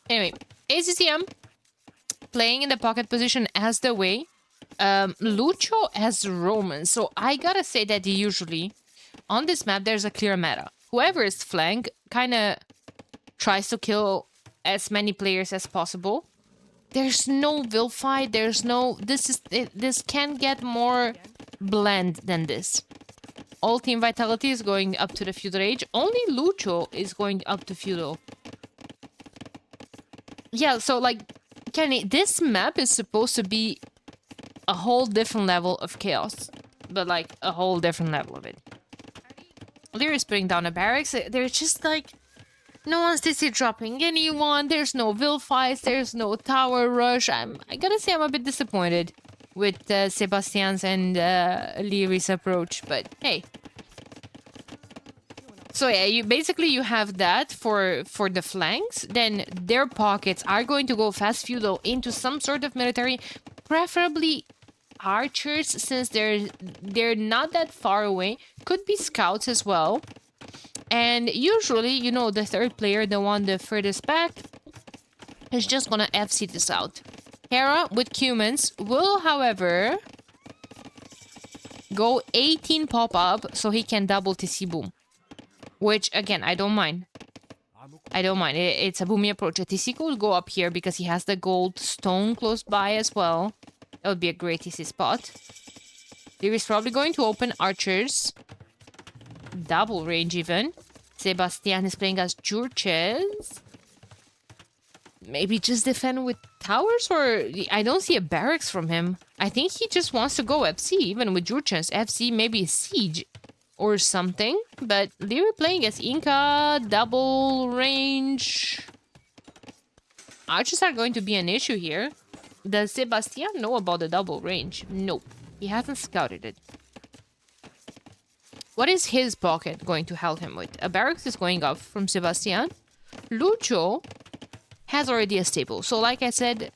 Anyway, ACCM playing in the pocket position as the way. Lucho as Roman. So I gotta say that usually on this map there's a clear meta. Whoever is flank kind of tries to kill as many players as possible. There's no will fight. There's no. This can't get more bland than this. All team vitality is going up to the feudal age. Only Lucho is going up to feudal. Yeah, so like, Kenny, this map is supposed to be a whole different level of chaos, but like a whole different level of it. Lear is putting down a barracks. They're just like, no one's DC dropping anyone. There's no will fights. There's no tower rush. I gotta say I'm a bit disappointed with Sebastian's and Leary's approach, but hey. So yeah, you have that for the flanks. Then their pockets are going to go fast feudal into some sort of military, preferably archers, since they're not that far away. Could be scouts as well. And usually, you know, the third player, the one the furthest back, is just gonna FC this out. Hera with Cumans will, however, go 18 pop-up so he can double TC boom. Which, again, I don't mind. I don't mind. It's a boomy approach. A TC could go up here because he has the gold stone close by as well. That would be a great TC spot. There is probably going to open archers. Double range even. Sebastian is playing as Jurches. Maybe just defend with towers, or I don't see a barracks from him. I think he just wants to go FC, even with Jurches. FC, maybe siege or something. But they were playing as Inca, double range. Archers are going to be an issue here. Does Sebastian know about the double range? No, he hasn't scouted it. What is his pocket going to help him with? A barracks is going up from Sebastian. Lucho has already a stable. So like I said,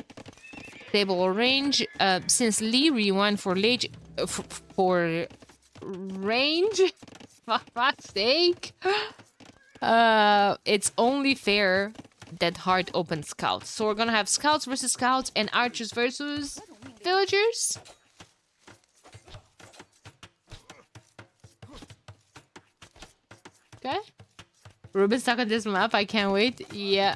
stable range. Since Leary went for for range, for fuck's sake, it's only fair that Heart opens scouts. So we're gonna have scouts versus scouts and archers versus villagers. Okay. Ruben's stuck on this map. I can't wait. Yeah.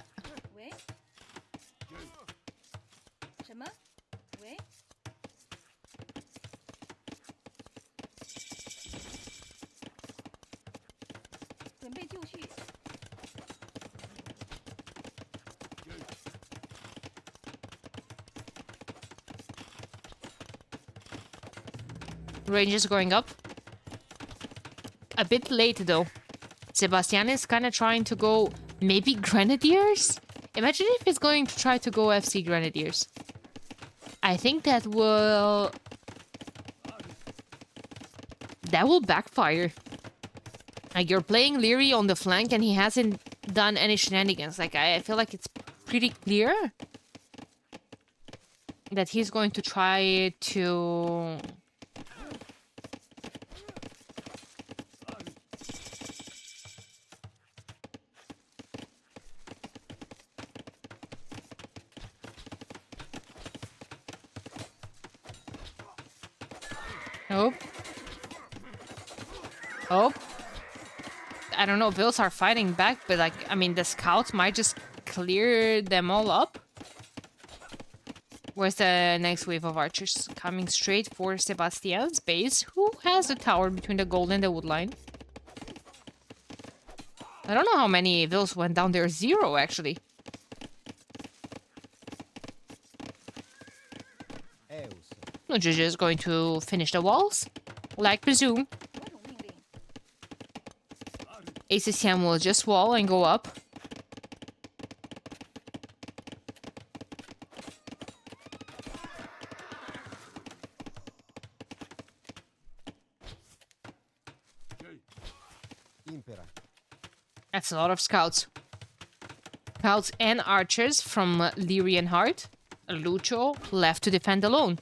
Range is going up. A bit late though. Sebastian is kind of trying to go maybe Grenadiers? Imagine if he's going to try to go FC Grenadiers. I think that will backfire. Like, you're playing Leary on the flank and he hasn't done any shenanigans. Like, I feel like it's pretty clear that he's going to try to... Oh. Oh. I don't know, Bills are fighting back, but like, I mean, the scouts might just clear them all up. Where's the next wave of archers? Coming straight for Sebastian's base, who has the tower between the gold and the wood line. I don't know how many Bills went down there. 0, actually. No, Juju is going to finish the walls, like presume. ACCM will just wall and go up. That's a lot of scouts. Scouts and archers from Leary and Hart. Lucho left to defend alone.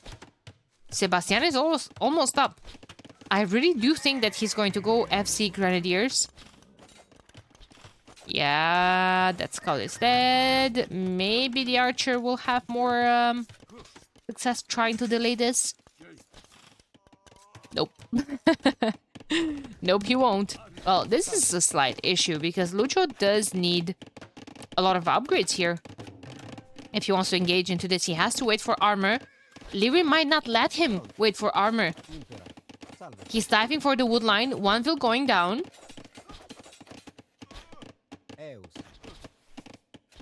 Sebastian is almost up. I really do think that he's going to go FC Grenadiers. Yeah, that scout is dead. Maybe the archer will have more success trying to delay this. Nope. Nope, he won't. Well, this is a slight issue because Lucho does need a lot of upgrades here. If he wants to engage into this, he has to wait for armor. Leary might not let him wait for armor. He's diving for the wood line. One'ville going down.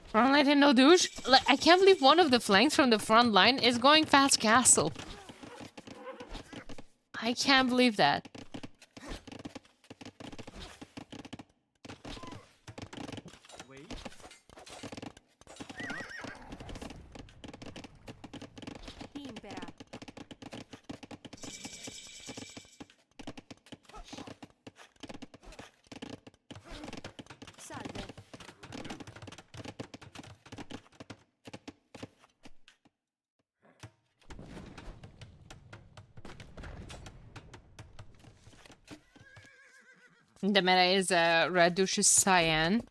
Front line and no douche. Like, I can't believe one of the flanks from the front line is going fast castle. I can't believe that. The meta is red douches cyan.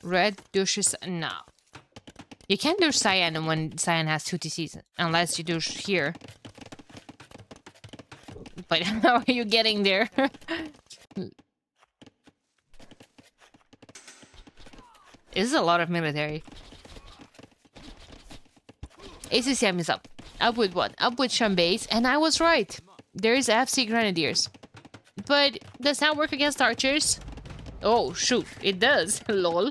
Red douches no. You can't do cyan when cyan has 2 TCs unless you douche here. But how are you getting there? This is a lot of military. ACCM is up. Up with what? Up with Chambase, and I was right. There is FC Grenadiers. But does that work against archers? Oh, shoot. It does. Lol.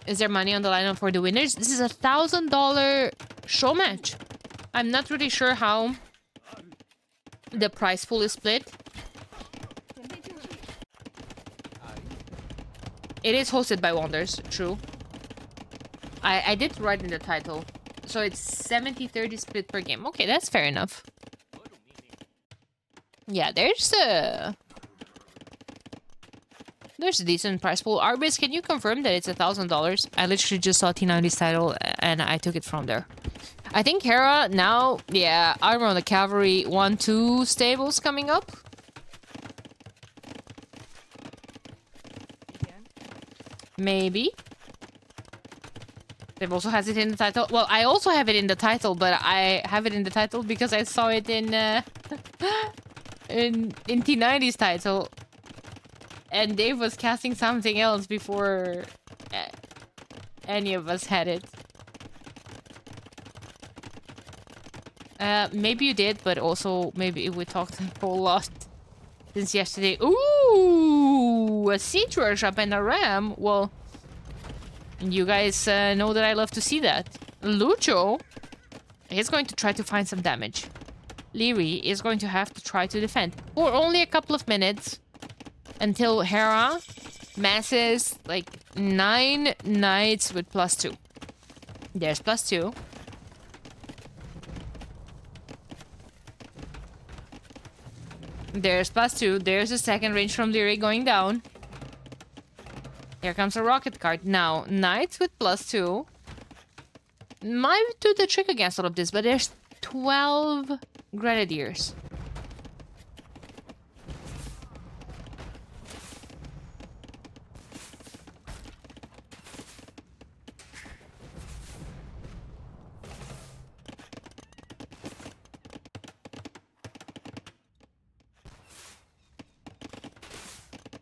Is there money on the line for the winners? This is $1,000 show match. I'm not really sure how the prize pool is split. It is hosted by Wonders, true. I did write in the title. So it's 70-30 split per game. Okay, that's fair enough. Yeah, there's a decent price pool. Arbis, can you confirm that it's $1,000? I literally just saw T90's title and I took it from there. I think Hera now, yeah, armor on the cavalry 1-2 stables coming up. Maybe. They've also has it in the title. Well, I also have it in the title, but I have it in the title because I saw it in T90's title. And Dave was casting something else before any of us had it. Maybe you did, but also maybe we talked a whole lot since yesterday. Ooh, a siege workshop and a ram. Well, you guys know that I love to see that. Lucho is going to try to find some damage. Leary is going to have to try to defend for only a couple of minutes until Hera masses like 9 knights with +2. There's +2. There's +2. There's a second range from Leary going down. Here comes a rocket cart. Now, knights with +2 might do the trick against all of this, but there's 12 grenadiers.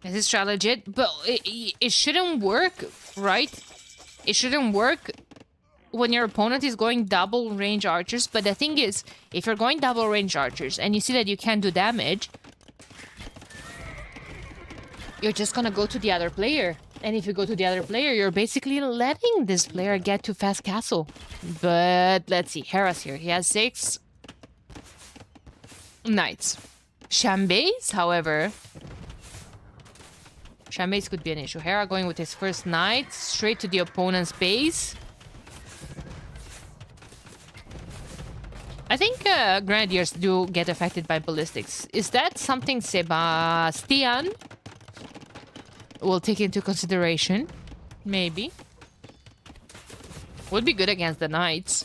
This is try legit, but it shouldn't work, right? It shouldn't work when your opponent is going double range archers, but the thing is, if you're going double range archers and you see that you can't do damage, you're just gonna go to the other player. And if you go to the other player, you're basically letting this player get to fast castle. But let's see, Hera's here. He has 6 knights. Chambase, however... Chambase could be an issue. Hera going with his first knight straight to the opponent's base. I think Grenadiers do get affected by ballistics. Is that something Sebastian will take into consideration? Maybe. Would be good against the knights.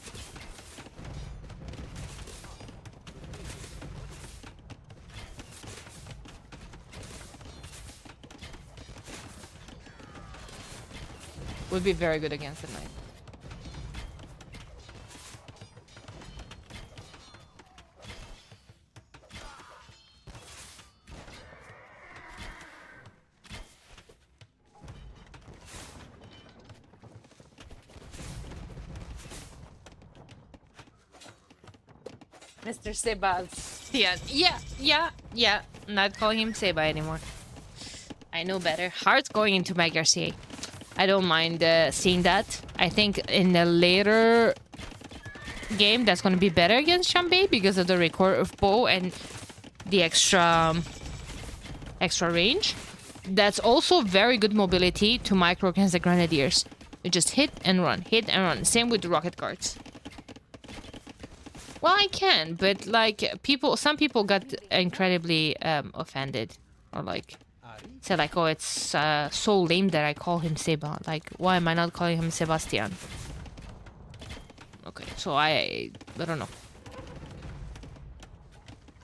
Would be very good against the knight. Mr. Sebastian. Yeah. Not calling him Seba anymore. I know better. Hearts going into my Garcia. I don't mind seeing that. I think in the later game, that's going to be better against Chambé because of the recurve bow and the extra range. That's also very good mobility to micro against the Grenadiers. You just hit and run, hit and run. Same with the rocket cards. Well, I can, but like some people got incredibly offended, or like said like, oh, it's so lame that I call him Seba. Like, why am I not calling him Sebastian? Okay, so I don't know.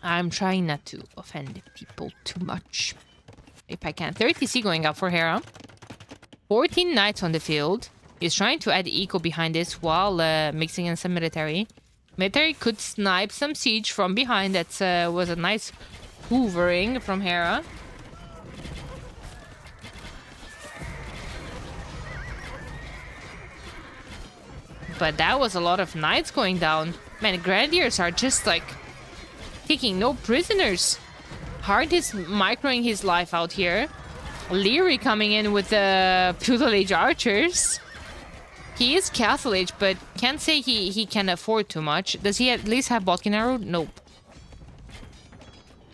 I'm trying not to offend people too much, if I can. 30C going up for Hera. 14 knights on the field. He's trying to add eco behind this while mixing in some military. Military could snipe some siege from behind. That was a nice hoovering from Hera. But that was a lot of knights going down. Man, Grenadiers are just like taking no prisoners. Hart is microing his life out here. Leary coming in with the Feudal Age archers. He is Castle Age, but can't say he can afford too much. Does he at least have Botkin Arrow? Nope.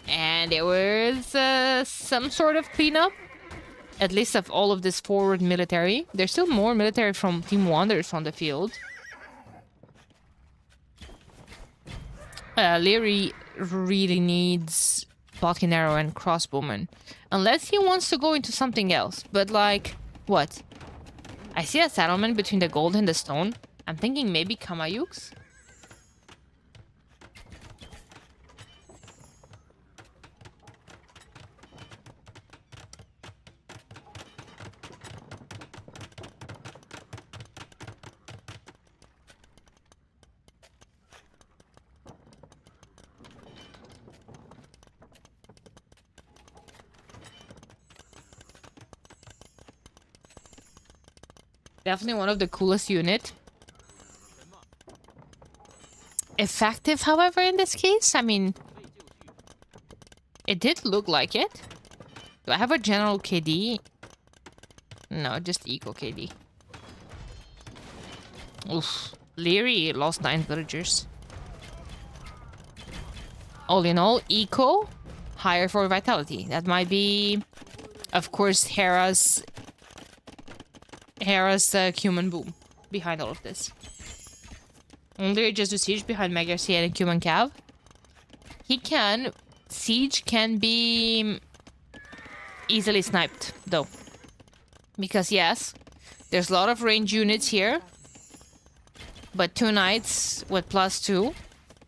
And there was some sort of cleanup. At least of all of this forward military. There's still more military from Team Wanderers on the field. Leary really needs Botkin Arrow and Crossbowman. Unless he wants to go into something else. But like, what? I see a settlement between the gold and the stone. I'm thinking maybe Kamayuks? Definitely one of the coolest unit. Effective, however, in this case. I mean, it did look like it. Do I have a general KD? No, just eco KD. Oof. Leary lost 9 villagers. All in all, eco, higher for vitality. That might be, of course, Hera's human boom behind all of this. Only just do siege behind Megarcia and human cav. Siege can be easily sniped though. Because yes, there's a lot of range units here. But 2 knights with +2,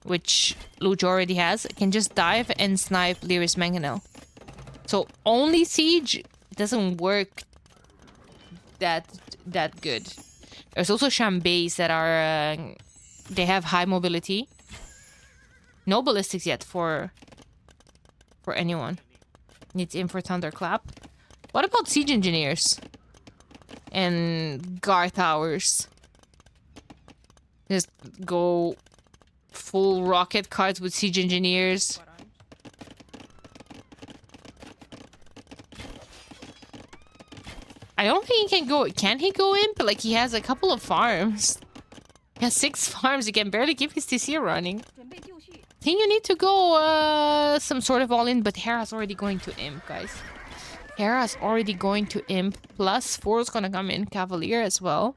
which Luch already has, can just dive and snipe Lyris Mangonel. So only siege doesn't work that good. There's also Chambés that are they have high mobility. No ballistics yet for anyone. Needs in for thunderclap. What about siege engineers and guard towers? Just go full rocket cards with siege engineers. I don't think he can go. Can he go in? But like, he has a couple of farms. He has 6 farms. He can barely keep his TC running. I think you need to go some sort of all in. But Hera's already going to imp, guys. Hera's already going to imp. +4 is gonna come in. Cavalier as well.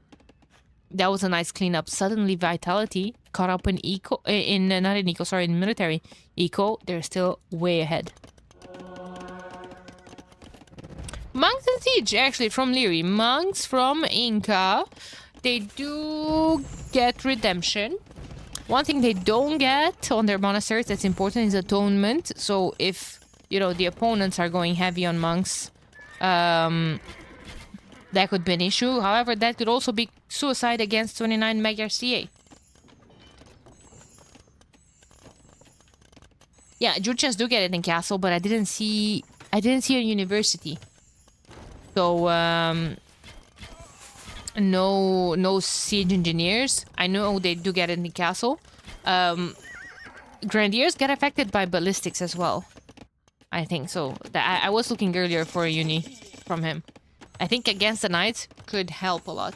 That was a nice cleanup. Suddenly Vitality caught up in eco. Not in eco. Sorry, in military eco. They're still way ahead. Monks and Siege, actually, from Leary. Monks from Inca. They do get redemption. One thing they don't get on their monasteries that's important is atonement. So if, you know, the opponents are going heavy on monks, That could be an issue. However, that could also be suicide against 29 Mega CA. Yeah, Jurchens do get it in castle, but I didn't see a university. So no siege engineers. I know they do get it in the castle. Grenadiers get affected by ballistics as well. I think so. I was looking earlier for a uni from him. I think against the knights could help a lot.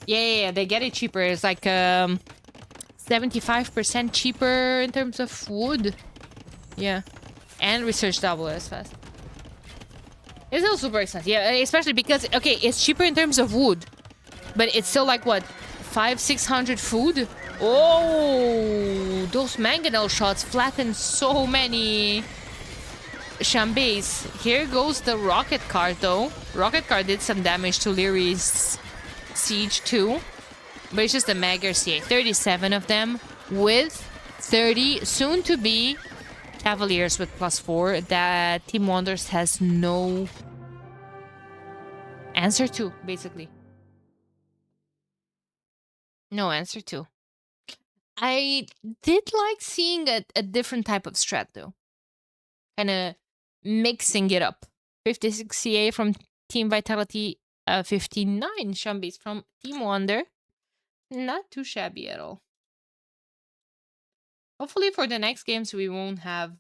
Yeah, they get it cheaper. It's like 75% cheaper in terms of wood. Yeah. And research double as fast. It's still super expensive. Yeah, especially because, okay, it's cheaper in terms of wood. But it's still like, what, 500-600 food? Oh, those mangonel shots flatten so many Shambes. Here goes the rocket card, though. Rocket card did some damage to Lyri's siege, too. But it's just a Magger CA. 37 of them with 30 soon-to-be Cavaliers with +4 that Team Wonders has no answer to, basically. No answer to. I did like seeing a different type of strat, though. Kind of mixing it up. 56 CA from Team Vitality, 59 Shambis from Team Wonder. Not too shabby at all. Hopefully for the next games we won't have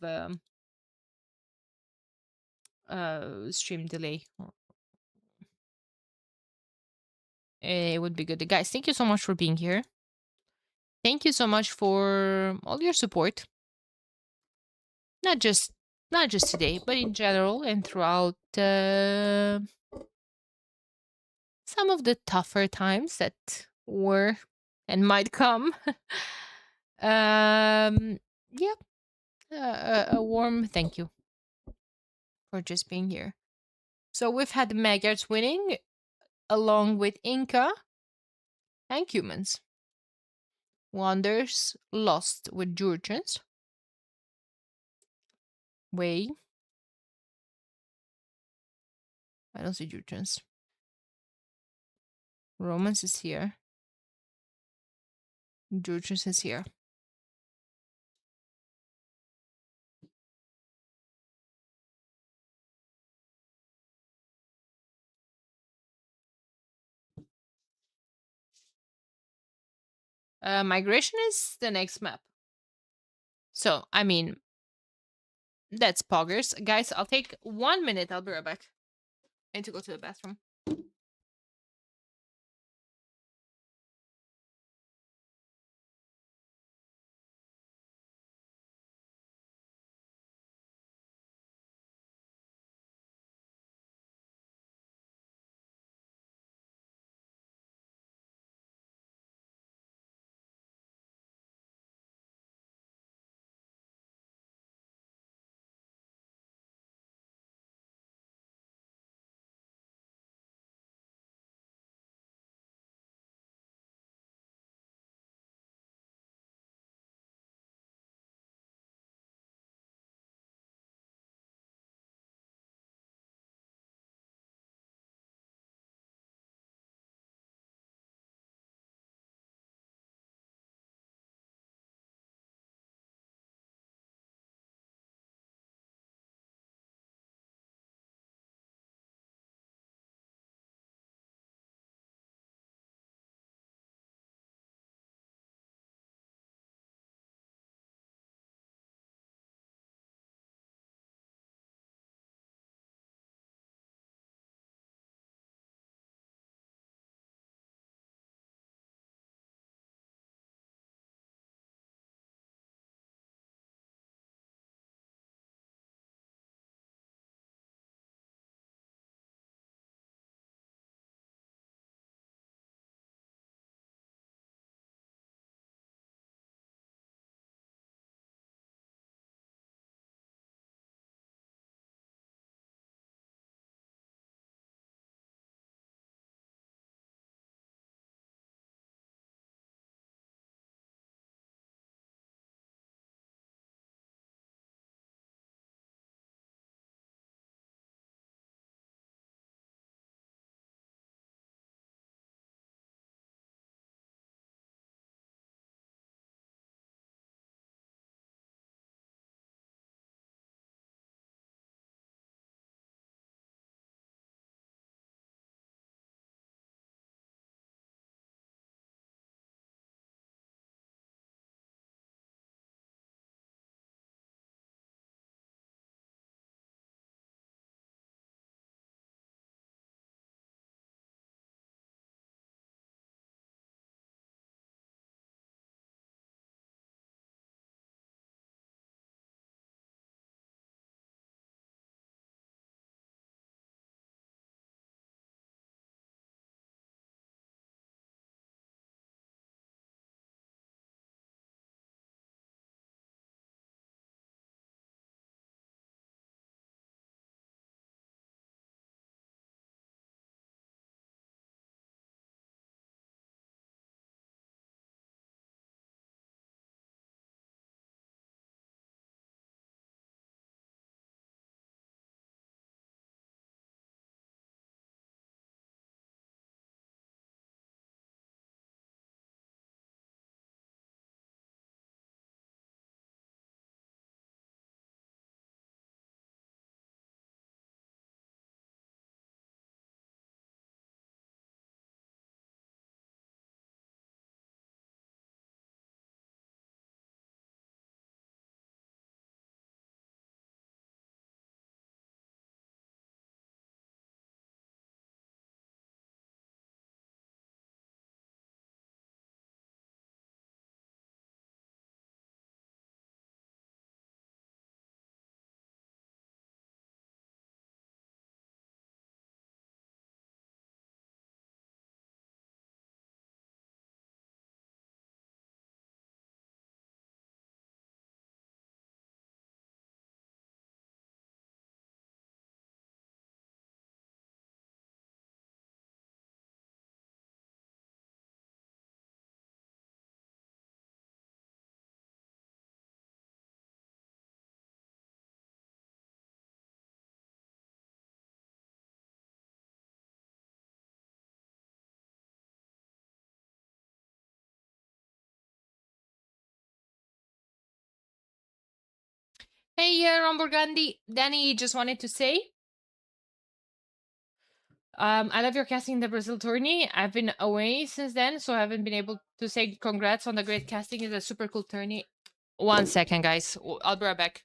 stream delay. It would be good. Guys, thank you so much for being here. Thank you so much for all your support. Not just today, but in general and throughout some of the tougher times that were and might come. Yeah, a warm thank you for just being here. So we've had the Magyars winning along with Inca and Humans. Wonders lost with Georgians. Wei. I don't see Georgians. Romans is here. Georgians is here. Migration is the next map. So, I mean, that's poggers. Guys, I'll take 1 minute. I'll be right back. I need to go to the bathroom. Hey, Romborgandi. Danny just wanted to say, I love your casting in the Brazil tourney. I've been away since then, so I haven't been able to say congrats on the great casting. It's a super cool tourney. 1 second, guys. I'll be right back.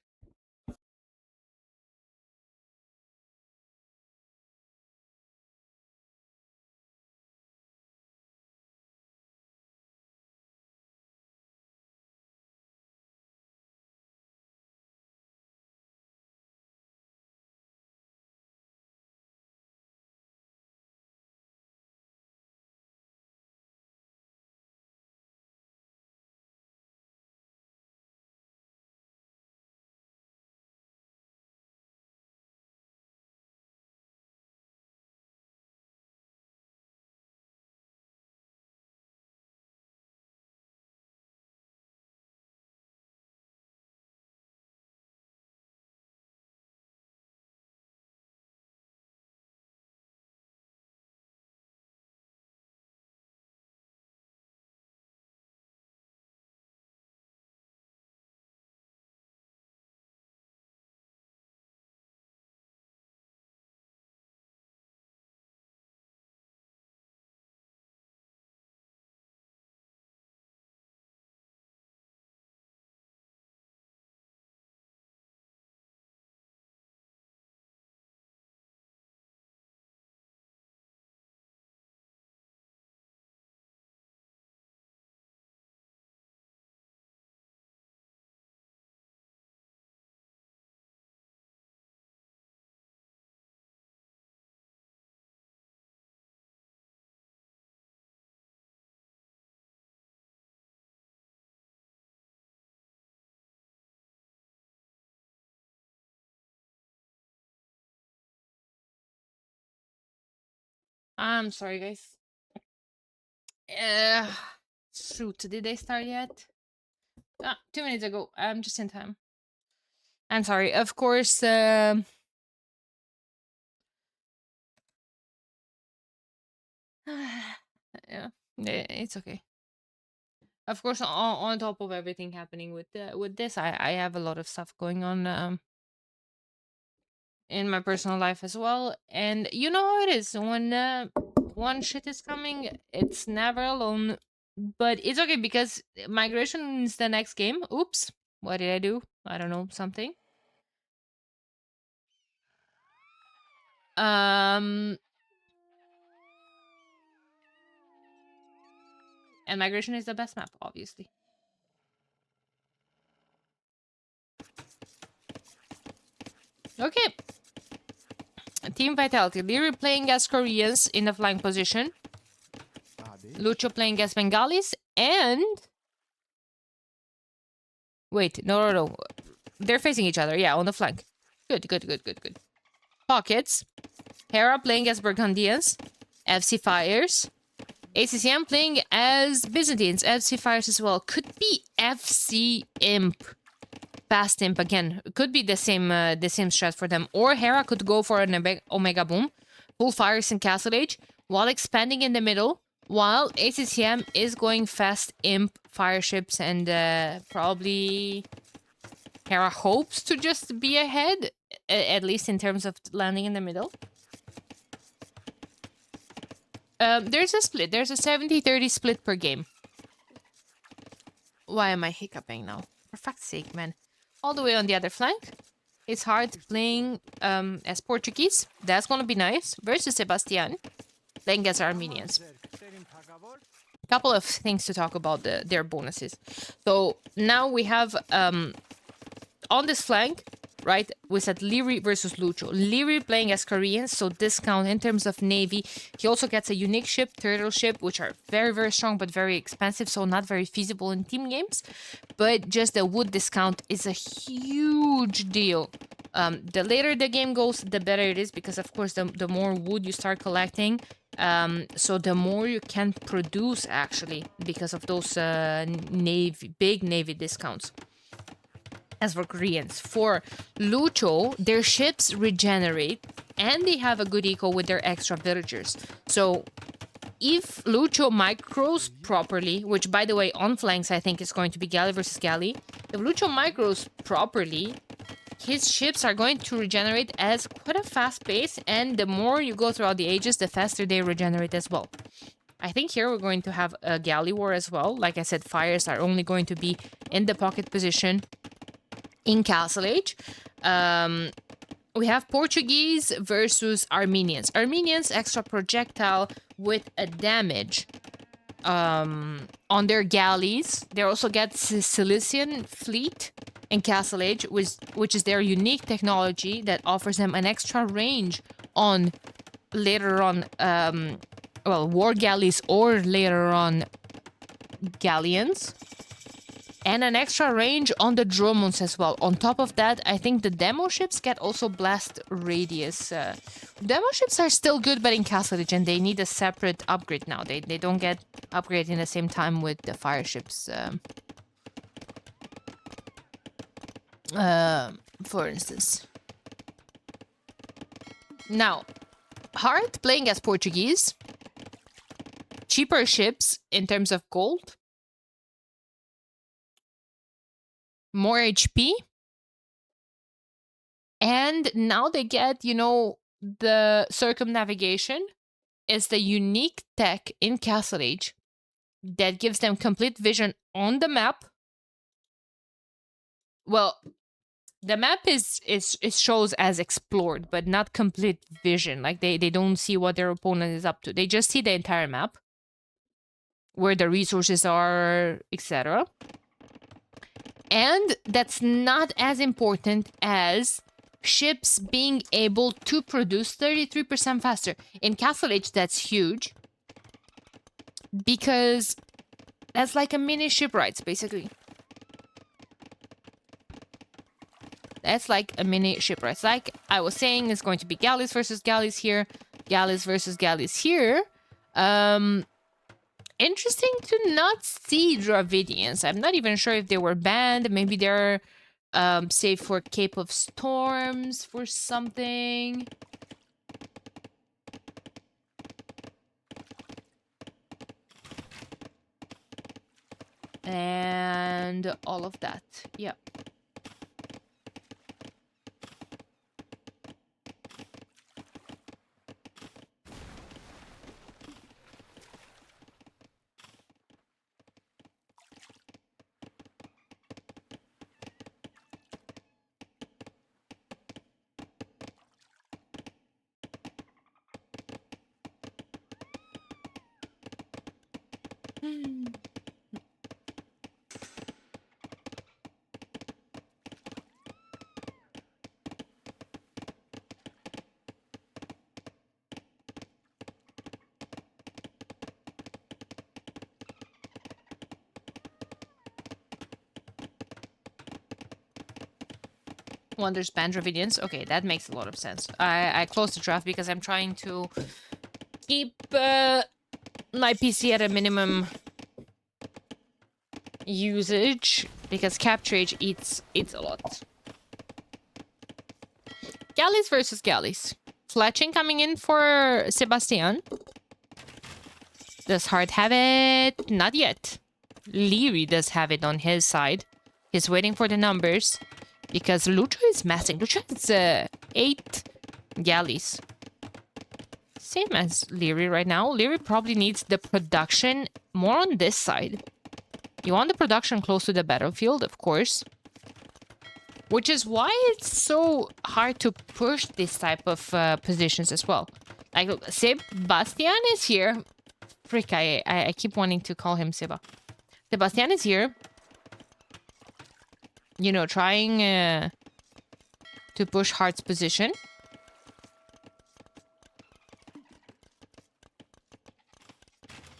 I'm sorry, guys. Uh, Shoot, did they start yet? 2 minutes ago. I'm just in time. I'm sorry. Of course, yeah, it's okay. Of course, on top of everything happening with this, I have a lot of stuff going on in my personal life as well, and you know how it is when one shit is coming, it's never alone. But it's okay because migration is the next game. Oops, what did I do? I don't know, something. Um, and migration is the best map, obviously. Okay. Team Vitality. Leary playing as Koreans in the flying position. Lucho playing as Bengalis. And... wait, no. They're facing each other. Yeah, on the flank. Good. Pockets. Hera playing as Burgundians. FC Fires. ACCM playing as Byzantines. FC Fires as well. Could be FC Imp. Fast Imp again. Could be the same strat for them. Or Hera could go for an Omega Boom. Full Fires in Castle Age. While expanding in the middle. While ACCM is going Fast Imp, Fire Ships, and probably... Hera hopes to just be ahead. At least in terms of landing in the middle. There's a split. There's a 70-30 split per game. Why am I hiccuping now? For fuck's sake, man. All the way on the other flank. It's hard playing as Portuguese. That's gonna be nice. Versus Sebastian. Playing as Armenians. Couple of things to talk about their bonuses. So now we have on this flank, right, we said Leary versus Lucho. Leary playing as Koreans, so discount in terms of navy. He also gets a unique ship, turtle ship, which are very, very strong but very expensive, so not very feasible in team games. But just the wood discount is a huge deal. The later the game goes, the better it is, because of course the more wood you start collecting, so the more you can produce actually, because of those big navy discounts. As for Koreans, for Lucho, their ships regenerate and they have a good eco with their extra villagers. So if Lucho micros properly, which by the way on flanks I think is going to be galley versus galley, if Lucho micros properly, his ships are going to regenerate as quite a fast pace, and the more you go throughout the ages, the faster they regenerate as well. I think here we're going to have a galley war as well. Like I said, fires are only going to be in the pocket position in Castle Age. We have Portuguese versus Armenians. Armenians, extra projectile with a damage on their galleys. They also get Cilician fleet in Castle Age, which is their unique technology that offers them an extra range on later on, well, war galleys or later on galleons. And an extra range on the drones as well. On top of that, I think the demo ships get also blast radius. Demo ships are still good, but in Castle Age, and they need a separate upgrade now. They don't get upgraded in the same time with the fire ships. For instance. Now, hard playing as Portuguese. Cheaper ships in terms of gold. More HP. And now they get, you know, the circumnavigation is the unique tech in Castle Age that gives them complete vision on the map. Well, the map is shows as explored, but not complete vision. Like they don't see what their opponent is up to. They just see the entire map, where the resources are, etc. And that's not as important as ships being able to produce 33% faster. In Castle Age, that's huge. Because that's like a mini shipwrights, basically. That's like a mini shipwrights. Like I was saying, it's going to be galleys versus galleys here. Galleys versus galleys here. Interesting to not see Dravidians. I'm not even sure if they were banned. Maybe they're saved for Cape of Storms for something. And all of that. Yeah. Wonders ban Dravidians. Okay, that makes a lot of sense. I closed the draft because I'm trying to keep my PC at a minimum usage because Capture Age eats a lot. Galleys versus galleys. Fletching coming in for Sebastian. Does Hart have it? Not yet. Leary does have it on his side. He's waiting for the numbers. Because Lucha is massing. Lucha has 8 galleys. Same as Leary right now. Leary probably needs the production more on this side. You want the production close to the battlefield, of course. Which is why it's so hard to push this type of positions as well. Like, Sebastian is here. Frick, I keep wanting to call him Seba. Sebastian is here. You know, trying to push Hart's position.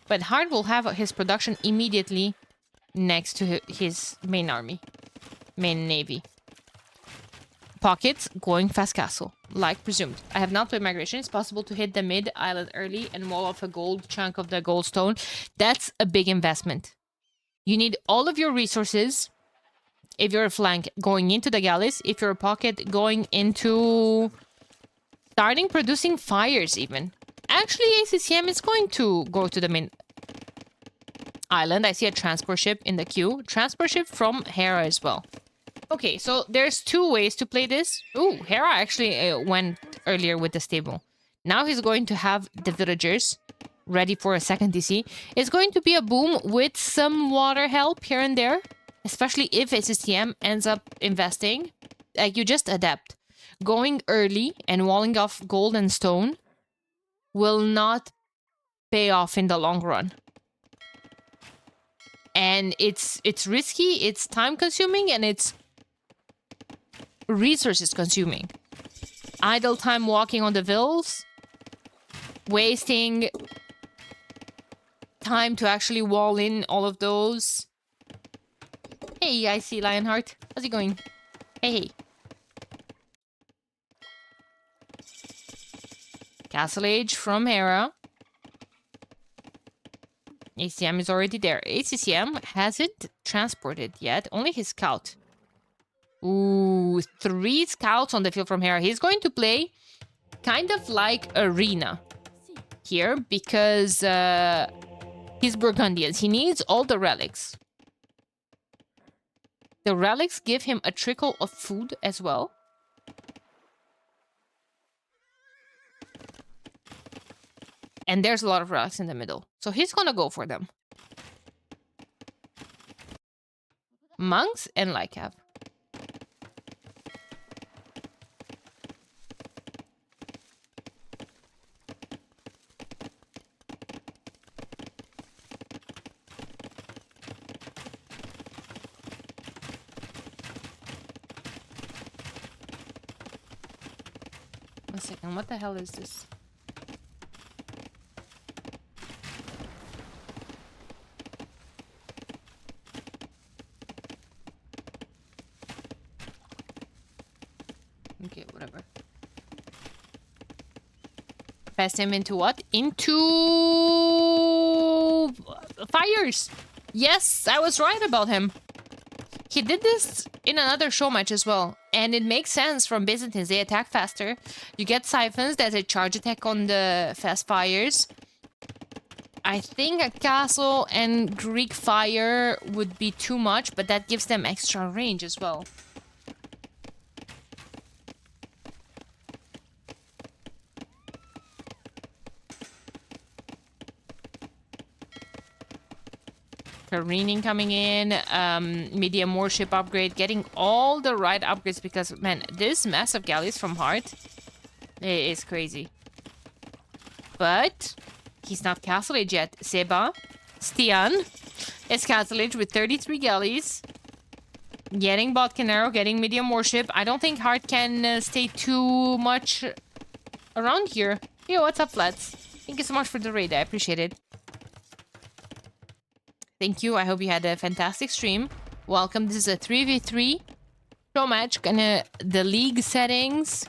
But Hart will have his production immediately next to his main army. Main navy. Pockets going fast castle, like presumed. I have not played migration. It's possible to hit the mid island early and wall off a gold chunk of the gold stone. That's a big investment. You need all of your resources. If you're a flank, going into the galleys. If you're a pocket, going into... starting producing fires, even. Actually, ACCM is going to go to the main island. I see a transport ship in the queue. Transport ship from Hera as well. Okay, so there's two ways to play this. Ooh, Hera actually went earlier with the stable. Now he's going to have the villagers ready for a second DC. It's going to be a boom with some water help here and there, especially if SSTM ends up investing. Like, you just adapt. Going early and walling off gold and stone will not pay off in the long run. And it's risky, it's time consuming, and it's resources consuming. Idle time walking on the vills, wasting time to actually wall in all of those. Hey, I see Lionheart. How's it going? Hey. Castle Age from Hera. ACM is already there. ACCM hasn't transported yet. Only his scout. Ooh, 3 scouts on the field from Hera. He's going to play kind of like Arena here because he's Burgundians. He needs all the relics. The relics give him a trickle of food as well. And there's a lot of relics in the middle. So he's gonna go for them. Monks and Lycav. One second, what the hell is this? Okay, whatever. Passed him into what? Into fires. Yes, I was right about him. He did this in another show match as well. And it makes sense from Byzantines. They attack faster. You get siphons. There's a charge attack on the fast fires. I think a castle and Greek fire would be too much, but that gives them extra range as well. Careening coming in, medium warship upgrade, getting all the right upgrades because, man, this massive galleys from Heart is crazy. But he's not Castle Age yet. Seba, Stian is Castle Age with 33 galleys. Getting Botkin Arrow, getting medium warship. I don't think Heart can stay too much around here. Yo, what's up, lads? Thank you so much for the raid. I appreciate it. Thank you. I hope you had a fantastic stream. Welcome. This is a 3v3 show match. The league settings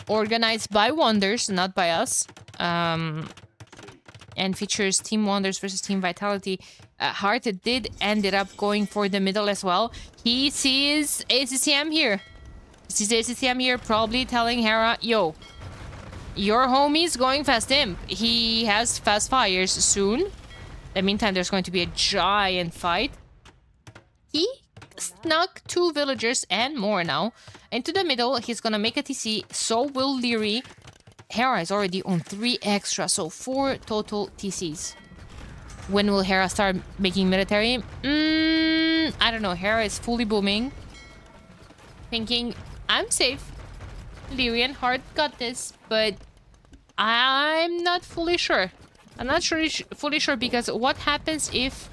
organized by Wonders, not by us. And features Team Wonders versus Team Vitality. Heart ended up going for the middle as well. He sees ACCM here. He sees ACCM here, probably telling Hera, yo, your homie's going fast imp. He has fast fires soon. In the meantime, there's going to be a giant fight. He snuck 2 villagers and more now into the middle. He's gonna make a TC. So will Leary. Hera is already on 3 extra, so 4 total TCs. When will Hera start making military? I don't know. Hera is fully booming. Thinking, I'm safe. Leary and Hart got this, but I'm not fully sure. I'm not fully sure because what happens if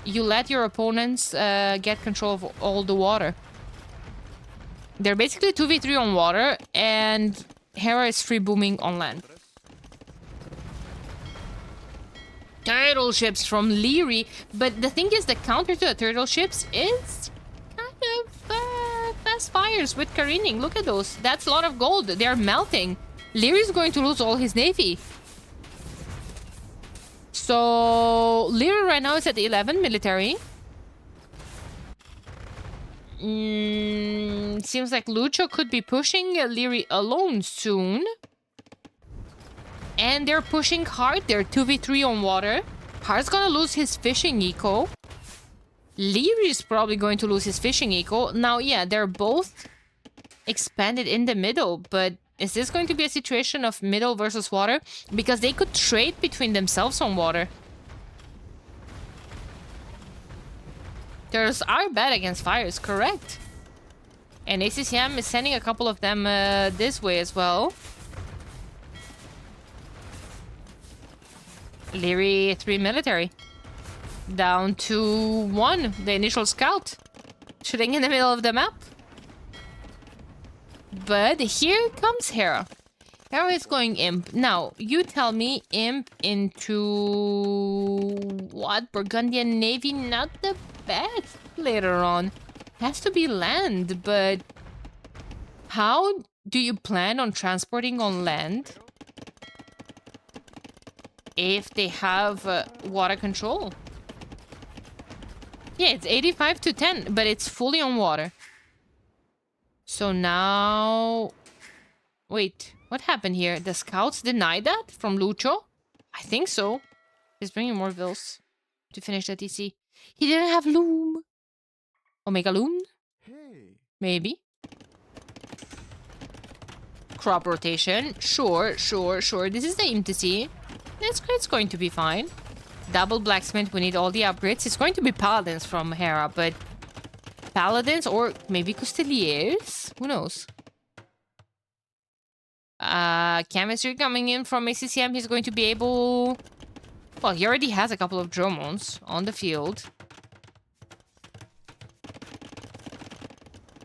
you let your opponents get control of all the water? They're basically 2v3 on water and Hera is free booming on land. Turtle ships from Leary, but the thing is the counter to the turtle ships is kind of fast fires with careening. Look at those. That's a lot of gold. They're melting. Leary's going to lose all his navy. So, Leary right now is at 11 military. Seems like Lucho could be pushing Leary alone soon. And they're pushing hard. They're 2v3 on water. Heart's gonna lose his fishing eco. Leary is probably going to lose his fishing eco. Now, yeah, they're both expanded in the middle, but is this going to be a situation of middle versus water? Because they could trade between themselves on water. There's are bad against fires, correct. And ACCM is sending a couple of them this way as well. Leary 3 military. Down to 1, the initial scout. Shooting in the middle of the map. But here comes Hera. Hera is going imp. Now, you tell me imp into... what? Burgundian Navy? Not the best later on. Has to be land, but... how do you plan on transporting on land? If they have water control. Yeah, it's 85 to 10, but it's fully on water. So now... wait, what happened here? The scouts denied that from Lucho? I think so. He's bringing more vills to finish the TC. He didn't have loom. Omega loom? Hey. Maybe. Crop rotation. Sure. This is the IMTC. It's going to be fine. Double blacksmith, we need all the upgrades. It's going to be paladins from Hera, but... paladins or maybe Costeliers? Who knows? Chemistry coming in from ACCM. He's going to be able... well, he already has a couple of drones on the field.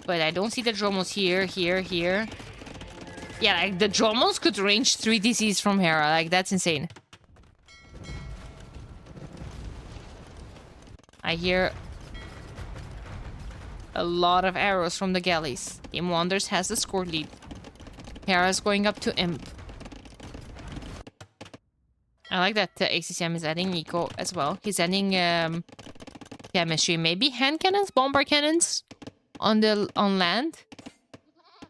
But I don't see the drones here. Yeah, like, the drones could range 3 DCs from Hera. Like, that's insane. I hear a lot of arrows from the galleys. Team Wonders has the score lead. Hera's going up to imp. I like that ACCM is adding eco as well. He's adding chemistry. Maybe hand cannons, bombard cannons on land.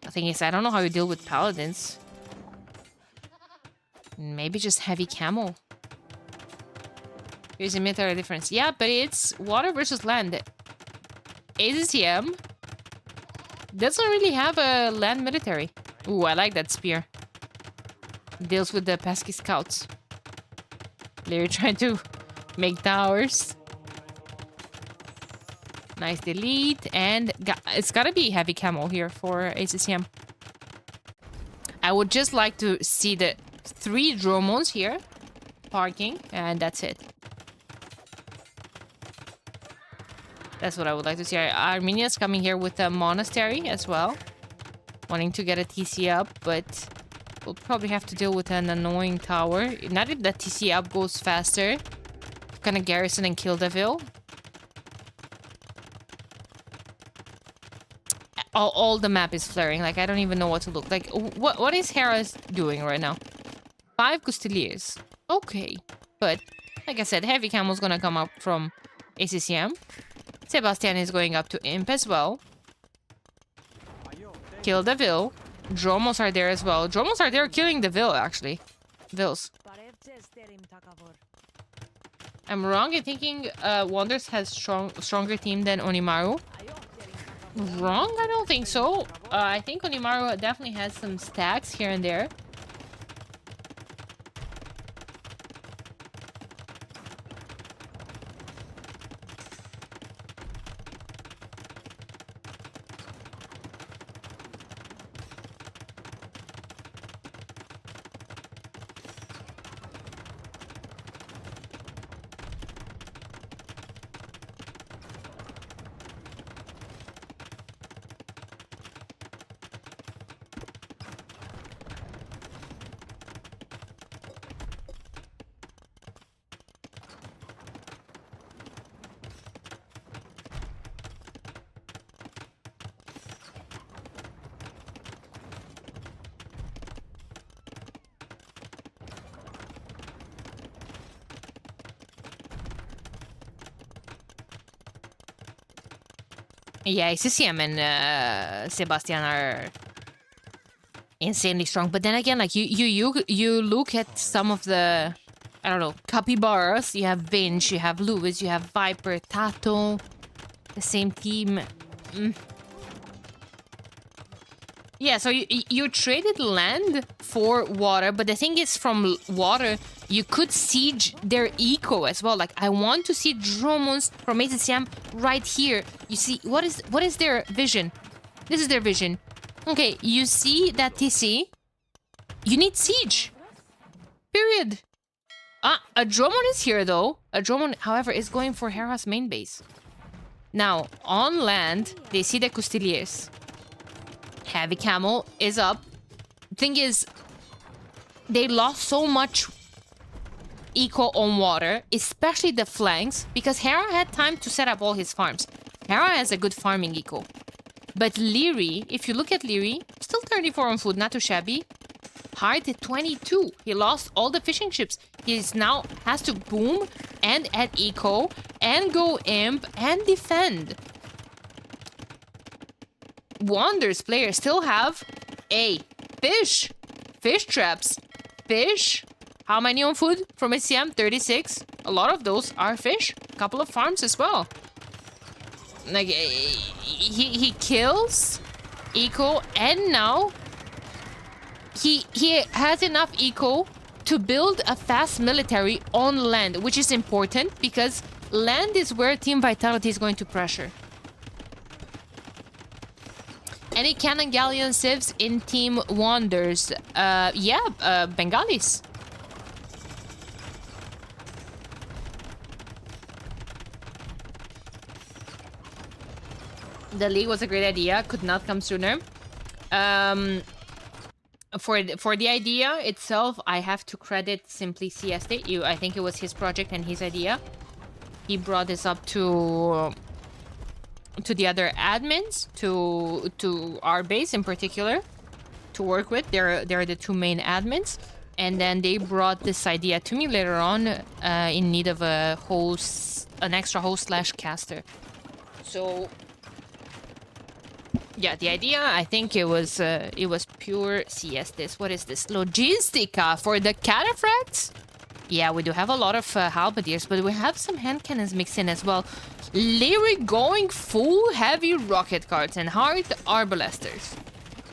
The thing is, I don't know how you deal with paladins. Maybe just heavy camo. Here's a military difference. Yeah, but it's water versus land. ACCM doesn't really have a land military. Ooh, I like that spear. Deals with the pesky scouts. They're trying to make towers. Nice delete. And it's gotta be heavy camo here for ACCM. I would just like to see the 3 drones here. Parking. And that's it. That's what I would like to see. Armenia's coming here with a monastery as well. Wanting to get a TC up, but we'll probably have to deal with an annoying tower. Not if the TC up goes faster. Kind of garrison and kill the Ville. All the map is flaring. Like, I don't even know what to look like. What is Hera doing right now? 5 Costeliers. Okay. But, like I said, heavy camo's gonna come up from ACCM. Sebastian is going up to imp as well. Kill the Ville. Dromos are there as well. Dromos are there killing the Ville, actually. Vills. I'm wrong in thinking Wonders has stronger team than Onimaru. Wrong? I don't think so. I think Onimaru definitely has some stacks here and there. Yeah, ACCM and Sebastian are insanely strong. But then again, like you look at some of the, I don't know, capybaras. You have Vince, you have Lewis, you have Viper, Tato. The same team. Yeah, so you traded land for water, but the thing is, from water, you could siege their eco as well. Like, I want to see drones from ACCM right here. You see, what is their vision? This is their vision. Okay, you see that TC? You need siege. Period. A Dromon is here, though. A Dromon, however, is going for Hera's main base. Now, on land, they see the Custiliers. Heavy Camel is up. Thing is, they lost so much eco on water, especially the flanks, because Hera had time to set up all his farms. Hera has a good farming eco. But Leary, if you look at Leary, still 34 on food, not too shabby. Hard at 22. He lost all the fishing ships. He now has to boom and add eco and go imp and defend. Wonders players still have fish traps. Fish. How many on food from SCM? 36. A lot of those are fish. A couple of farms as well. Like, he kills eco, and now he has enough eco to build a fast military on land, which is important because land is where Team Vitality is going to pressure. Any Cannon Galleon civs in Team Wonders? Bengalis. The league was a great idea. Could not come sooner. For the idea itself, I have to credit simply Sieste. I think it was his project and his idea. He brought this up to the other admins, to our base in particular, to work with. They're the two main admins, and then they brought this idea to me later on, in need of a host, an extra host / caster. So yeah, the idea, I think it was pure CS. What is this? Logistica for the cataphracts? Yeah, we do have a lot of halberdiers, but we have some hand cannons mixed in as well. Lyric going full heavy rocket carts and hard arbalesters.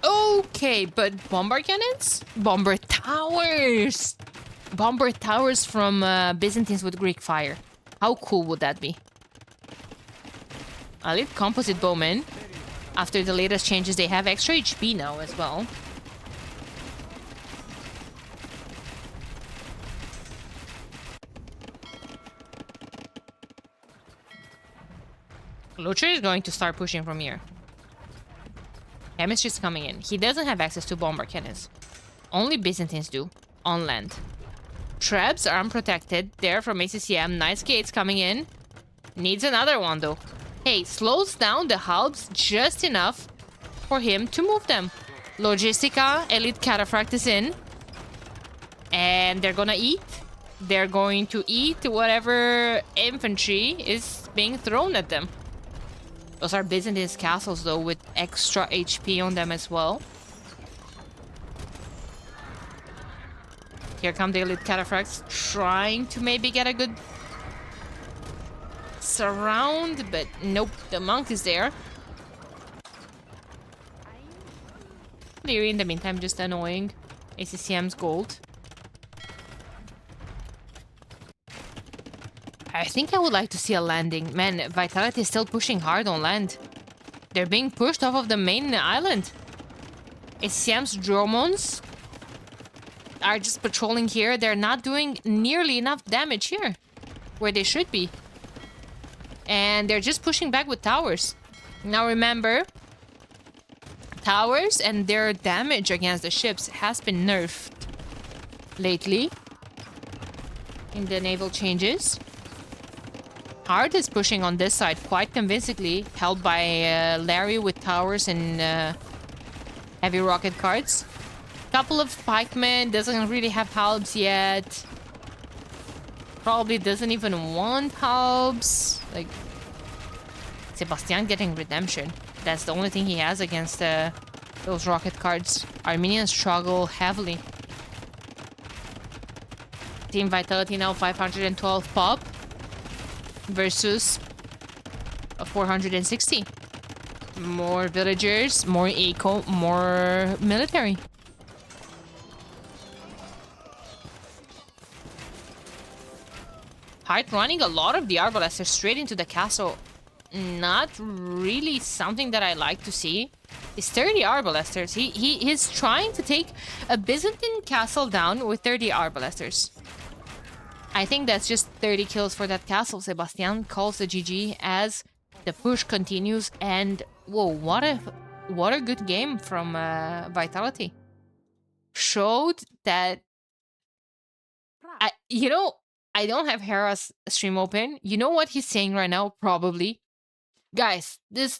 Okay, but bomber cannons? Bomber towers! Bomber towers from Byzantines with Greek fire. How cool would that be? Elite composite bowmen. After the latest changes, they have extra HP now as well. Lucher is going to start pushing from here. Chemistry is coming in. He doesn't have access to bomber cannons. Only Byzantines do, on land. Trebs are unprotected. They're from ACCM. Nice gates coming in. Needs another one, though. Hey, slows down the hubs just enough for him to move them. Logistica, Elite Cataphract is in. And they're gonna eat. They're going to eat whatever infantry is being thrown at them. Those are Byzantine castles, though, with extra HP on them as well. Here come the Elite Cataphracts, trying to maybe get a good surround, but nope, the monk is there. Leary, in the meantime, just annoying ACCM's gold. I think I would like to see a landing. Man, Vitality is still pushing hard on land. They're being pushed off of the main island. ACCM's Dromons are just patrolling here. They're not doing nearly enough damage here, where they should be. And they're just pushing back with towers. Now remember, towers and their damage against the ships has been nerfed lately in the naval changes. Hard is pushing on this side quite convincingly, held by Larry with towers and heavy rocket carts. Couple of pikemen, doesn't really have halbs yet. Probably doesn't even want halbs. Like, Sebastian getting redemption. That's the only thing he has against those rocket cards. Armenians struggle heavily. Team Vitality now 512 pop versus 460. More villagers, more eco, more military. Height running a lot of the arbalesters straight into the castle. Not really something that I like to see. It's 30 arbalesters. He's trying to take a Byzantine castle down with 30 arbalesters. I think that's just 30 kills for that castle. Sebastian calls the GG as the push continues. And whoa, what a good game from Vitality. Showed that I don't have Hera's stream open. You know what he's saying right now? Probably, guys, this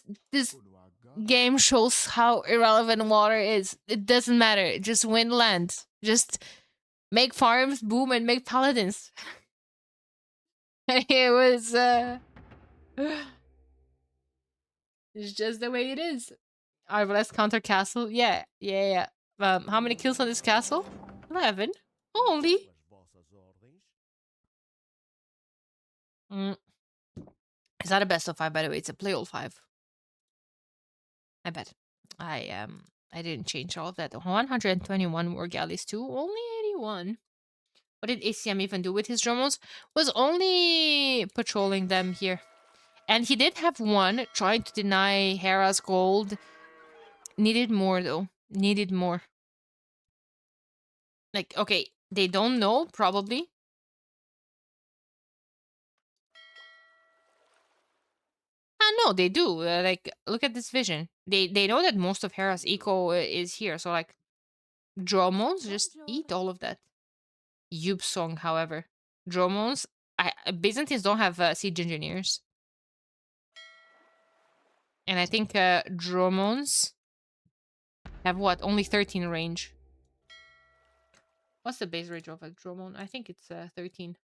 game shows how irrelevant water is. It doesn't matter. Just win land. Just make farms boom and make paladins. It was it's just the way it is. Arbalest counter castle. Yeah. How many kills on this castle? 11. Only. Mm. It's not a best of 5, by the way. It's a play all 5. I bet. I didn't change all of that. 121 more galleys too. Only 81. What did ACM even do with his drones? Was only patrolling them here. And he did have one trying to deny Hera's gold. Needed more though. Needed more. Like, okay, they don't know, probably. No, they do. Like, look at this vision. They know that most of Hera's eco is here. So, like, drones just eat all of that. Yub song, however. Drones, Byzantines don't have siege engineers. And I think drones have what? Only 13 range. What's the base range of a drone? I think it's 13.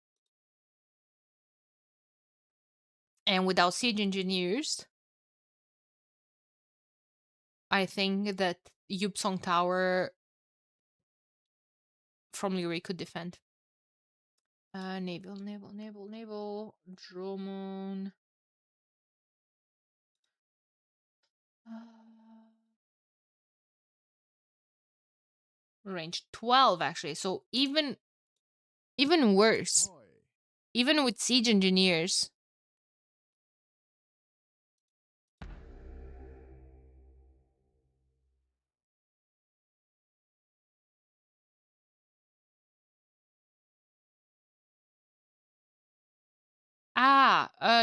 And without siege engineers, I think that Yupsong Tower from Liuri could defend. Naval. Dromon. Range 12, actually. So even worse. Even with siege engineers.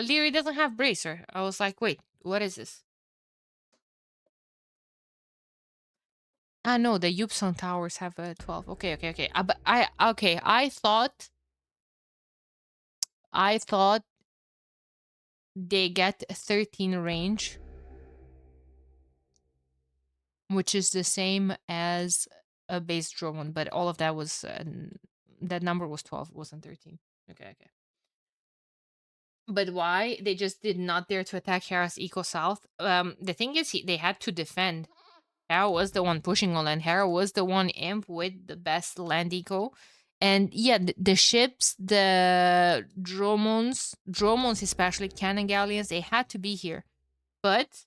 Leary doesn't have bracer. I was like, wait, what is this? No, the Yupson towers have a 12. Okay. But I thought they get 13 range, which is the same as a base drone, but all of that was that number was 12, wasn't 13. Okay. But why? They just did not dare to attack Hera's Eco South. The thing is, they had to defend. Hera was the one pushing on land. Hera was the one imp with the best land eco. And yeah, the ships, the Dromons especially, cannon galleons, they had to be here. But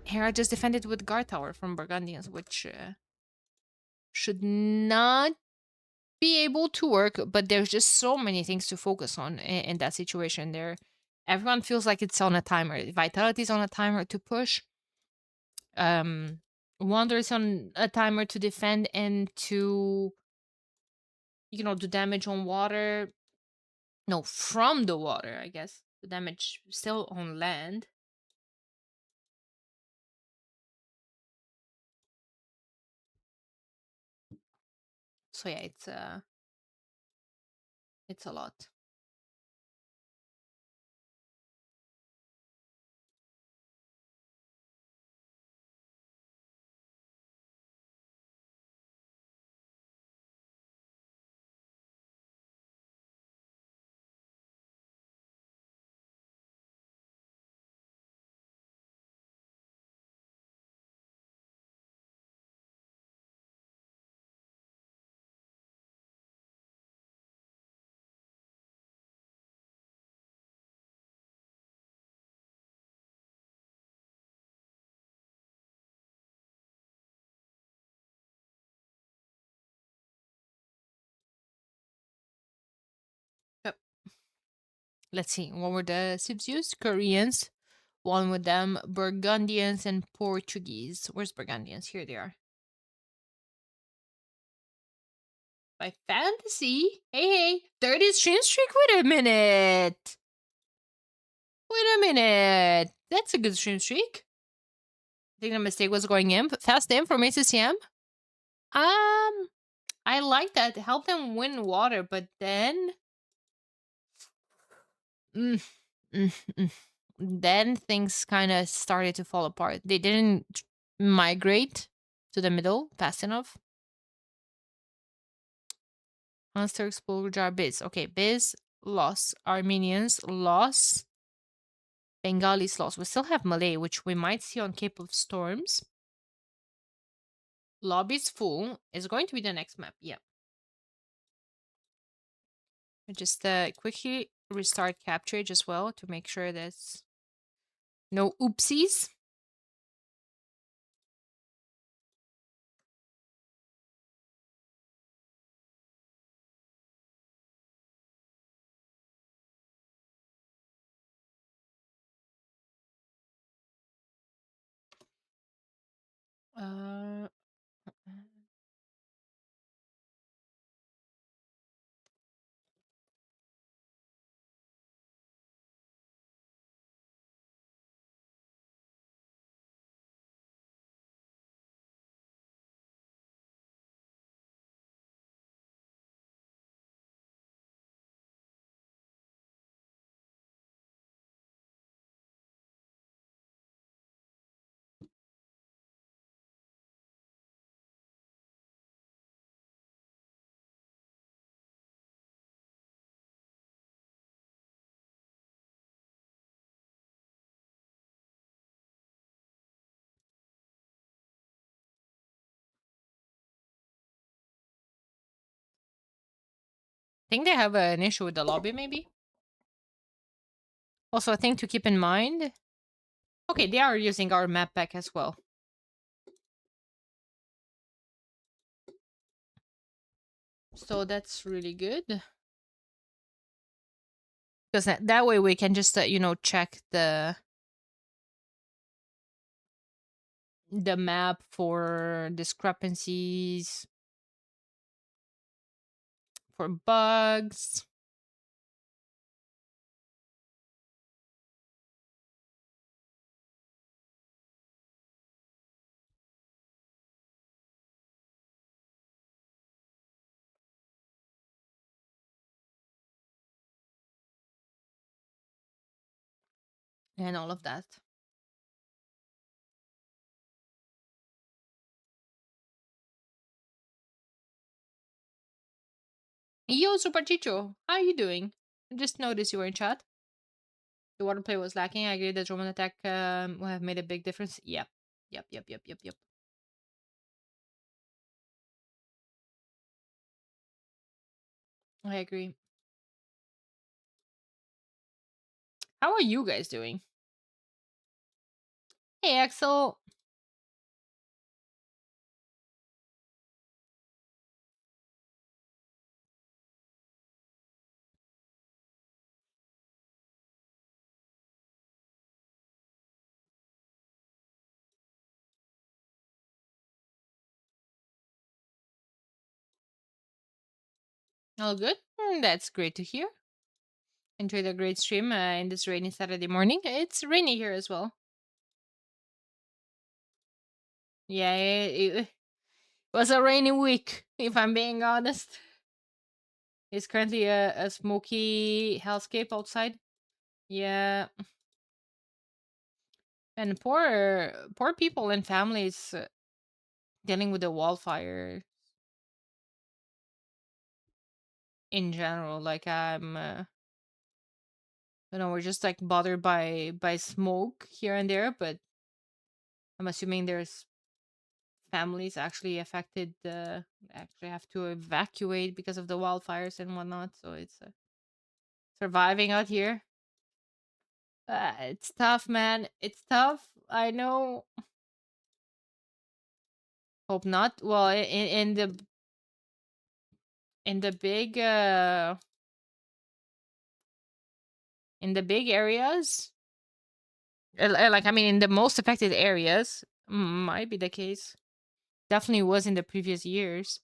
Hera just defended with guard tower from Burgundians, which should not be able to work, but there's just so many things to focus on in that situation there. Everyone feels like it's on a timer. Vitality is on a timer to push. Wander is on a timer to defend and to, do damage on water. No, from the water, I guess. The damage still on land. So yeah, it's a lot. Let's see. What were the ships used? Koreans. One with them, Burgundians and Portuguese. Where's Burgundians? Here they are. By fantasy. Hey, hey. 30 stream streak? Wait a minute. Wait a minute. That's a good stream streak. I think the mistake was going in. Fast in from ACCM. I like that. Help them win water, but then. Mm, mm, mm. Then things kind of started to fall apart. They didn't migrate to the middle fast enough. Monster Explorer Jar Biz. Okay, Biz loss. Armenians loss. Bengalis loss. We still have Malay, which we might see on Cape of Storms. Lobby's full. Is going to be the next map. Yeah. Just quickly restart Capture as well to make sure there's no oopsies. Uh, I think they have an issue with the lobby, maybe. Also, a thing to keep in mind. Okay, they are using our map pack as well. So that's really good. Because that way we can just, check the map for discrepancies, for bugs. And all of that. Yo, Super Chicho, how are you doing? I just noticed you were in chat. The water play was lacking. I agree that Roman attack will have made a big difference. Yep. Yep, yep, yep, yep, yep. I agree. How are you guys doing? Hey, Axel. All good? That's great to hear. Enjoyed a great stream in this rainy Saturday morning. It's rainy here as well. Yeah, it was a rainy week, if I'm being honest. It's currently a smoky hellscape outside. Yeah. And poor people and families dealing with the wildfire in general. Like we're just like bothered by smoke here and there, but I'm assuming there's families actually affected, actually have to evacuate because of the wildfires and whatnot. So it's surviving out here. It's tough, man. It's tough. I know. Hope not. Well, in the big in the big areas. Like, I mean, in the most affected areas, might be the case. Definitely was in the previous years.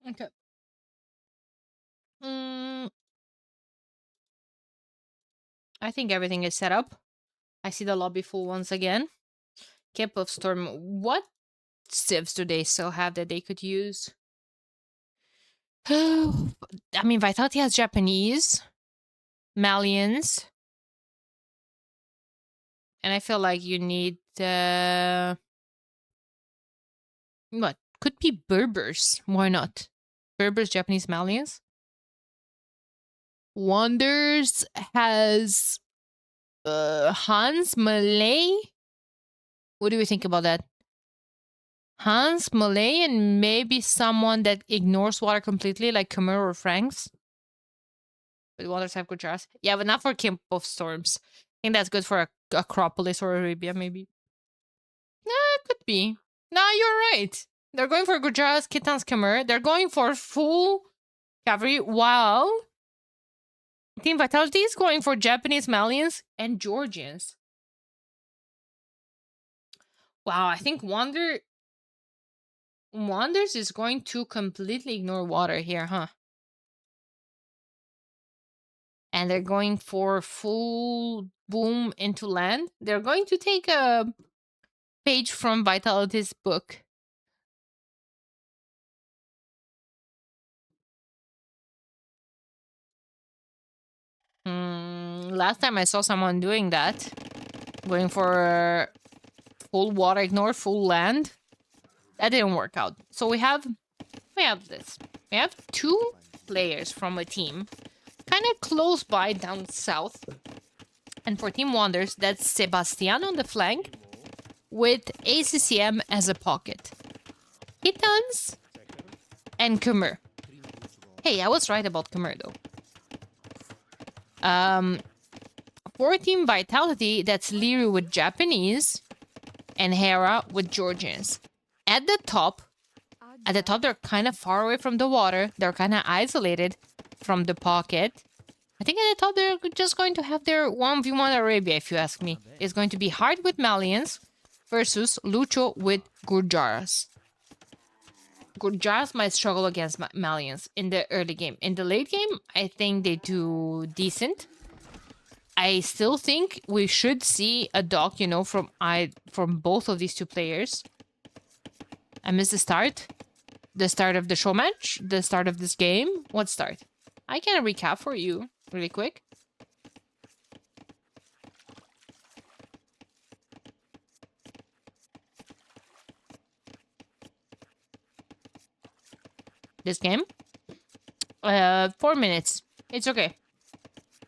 Okay. Mm, I think everything is set up. I see the lobby full once again. Camp of Storm. What civs do they still have that they could use? I mean, Vitality has Japanese, Malians, and I feel like you need what could be Berbers. Why not? Berbers, Japanese, Malians. Wonders has Hans Malay. What do we think about that? Hans Malay and maybe someone that ignores water completely, like Khmer or Franks. But Wonders have good jars. Yeah, but not for Camp of Storms. I think that's good for Acropolis or Arabia, maybe. Nah, it could be. Nah, you're right. They're going for Gujarat, Kitans, Khmer. They're going for full cavalry, while Team Vitality is going for Japanese, Malians, and Georgians. Wow, I think Wonders is going to completely ignore water here, huh? And they're going for full boom into land. They're going to take a page from Vitality's book. Last time I saw someone doing that, going for full water ignore, full land. That didn't work out. So we have this. We have two players from a team, kind of close by down south. And for Team Wonders, that's Sebastian on the flank with ACCM as a pocket. Hitans and Khmer. Hey, I was right about Khmer though. For Team Vitality, that's Liru with Japanese and Hera with Georgians. At the top, they're kind of far away from the water. They're kind of isolated from the pocket. I think at the top, they're just going to have their 1v1 Arabia, if you ask me. It's going to be hard with Malians versus Lucho with Gurjaras. Gurjaras might struggle against Malians in the early game. In the late game, I think they do decent. I still think we should see a dock, from both of these two players. I missed the start. The start of the show match? The start of this game? What start? I can recap for you really quick. This game? 4 minutes. It's okay.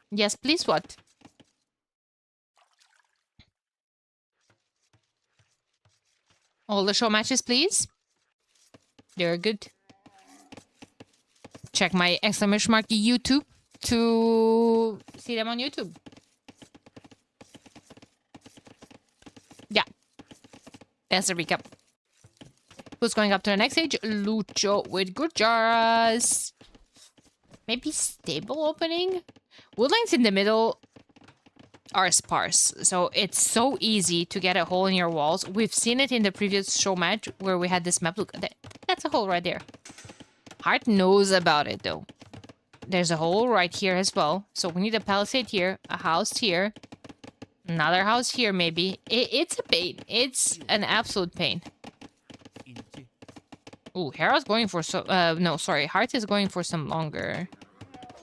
Yes, please, what? All the show matches, please. They're good. Check my exclamation mark YouTube to see them on YouTube. Yeah. That's the recap. Who's going up to the next stage? Lucho with Gujaras. Maybe stable opening? Woodlines in the middle are sparse, so it's so easy to get a hole in your walls. We've seen it in the previous show match where we had this map. Look, that's a hole right there. Heart knows about it, though. There's a hole right here as well. So we need a palisade here, a house here, another house here, maybe. It's a pain. It's an absolute pain. Ooh, Hera's going for no, sorry. Heart is going for some longer.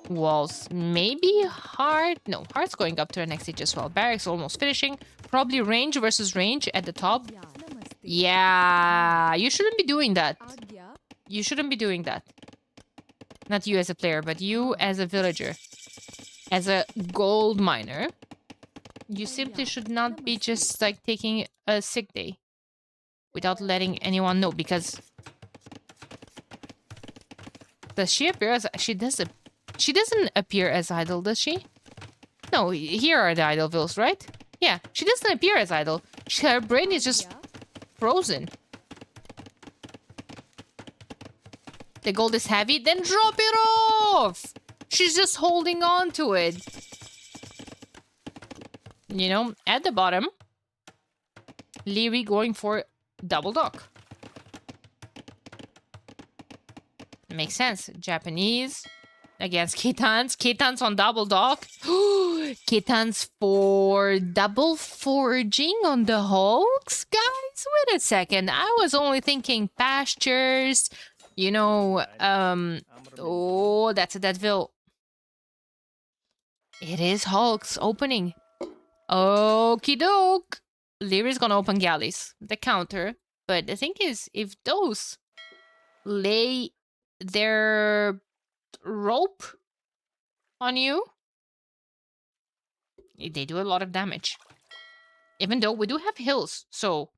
Walls. Maybe Heart. No, Heart's going up to the next stage as well. Barracks almost finishing. Probably range versus range at the top. Yeah, you shouldn't be doing that. You shouldn't be doing that. Not you as a player, but you as a villager. As a gold miner. You simply should not be just like taking a sick day without letting anyone know, because does she appear as she doesn't appear as idle, does she? No, here are the idle vills, right? Yeah, she doesn't appear as idle. Her brain is just frozen. The gold is heavy, then drop it off! She's just holding on to it. You know, at the bottom, Leary going for double dock. Makes sense. Japanese against Kitans. Kitans on double dock. Kitans for double forging on the Hulks? Guys, wait a second. I was only thinking pastures. You know, oh, that's a Deadville. It is Hulks opening. Okie doke. Leary's gonna open galleys. The counter. But the thing is, if those lay their rope on you, they do a lot of damage. Even though we do have hills, so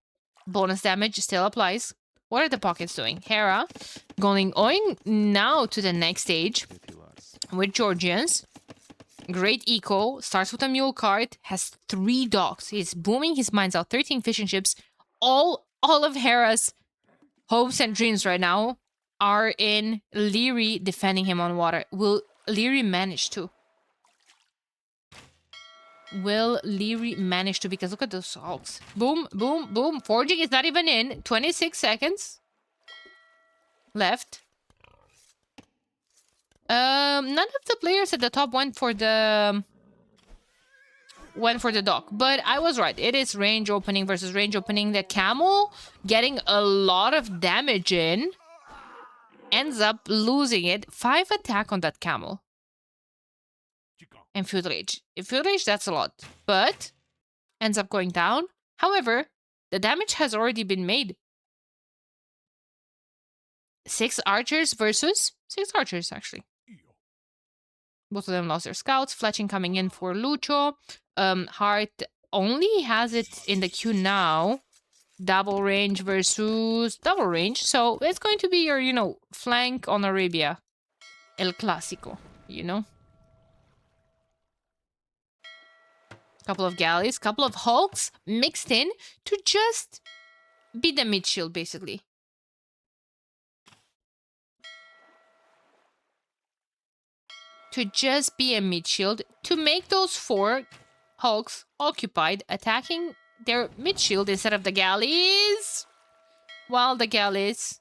bonus damage still applies. What are the pockets doing? Hera going now to the next stage with Georgians. Great eco, starts with a mule cart, has 3 docks. He's booming his mines out, 13 fishing ships. All of Hera's hopes and dreams right now are in Leary defending him on water. Will Leary manage to? Will Leary manage to? Because look at those hulks. Boom, boom, boom. Forging is not even in. 26 seconds left. None of the players at the top went for the dock, but I was right. It is range opening versus range opening. The camel getting a lot of damage in ends up losing it. 5 attack on that camel. And Field Rage. If Field Rage, that's a lot, but ends up going down. However, the damage has already been made. 6 archers versus 6 archers, actually. Both of them lost their scouts. Fletching coming in for Lucho. Heart only has it in the queue now. Double range versus double range. So it's going to be your, you know, flank on Arabia. El Clásico, you know? Couple of galleys, couple of hulks mixed in to just be the mid shield, basically. To just be a mid shield, to make those 4 hulks occupied, attacking their mid shield instead of the galleys, while the galleys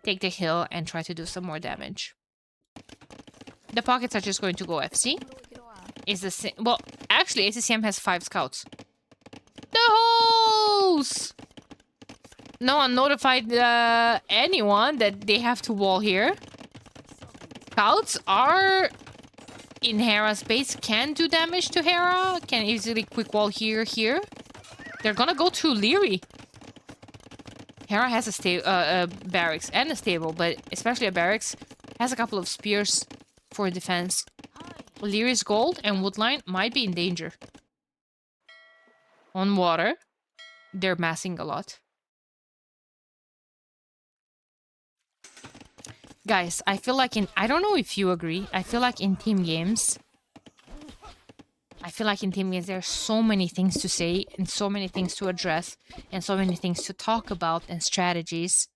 take the hill and try to do some more damage. The pockets are just going to go FC. Is the same? Well, actually, ACCM has 5 scouts. The holes! No one notified anyone that they have to wall here. Scouts are in Hera's base, can do damage to Hera, can easily quick wall here. They're gonna go to Leary. Hera has a barracks and a stable, but especially a barracks, has a couple of spears for defense. Leary's gold and woodline might be in danger. On water, they're massing a lot. Guys, I feel like I don't know if you agree, I feel like in team games, there are so many things to say and so many things to address and so many things to talk about and strategies.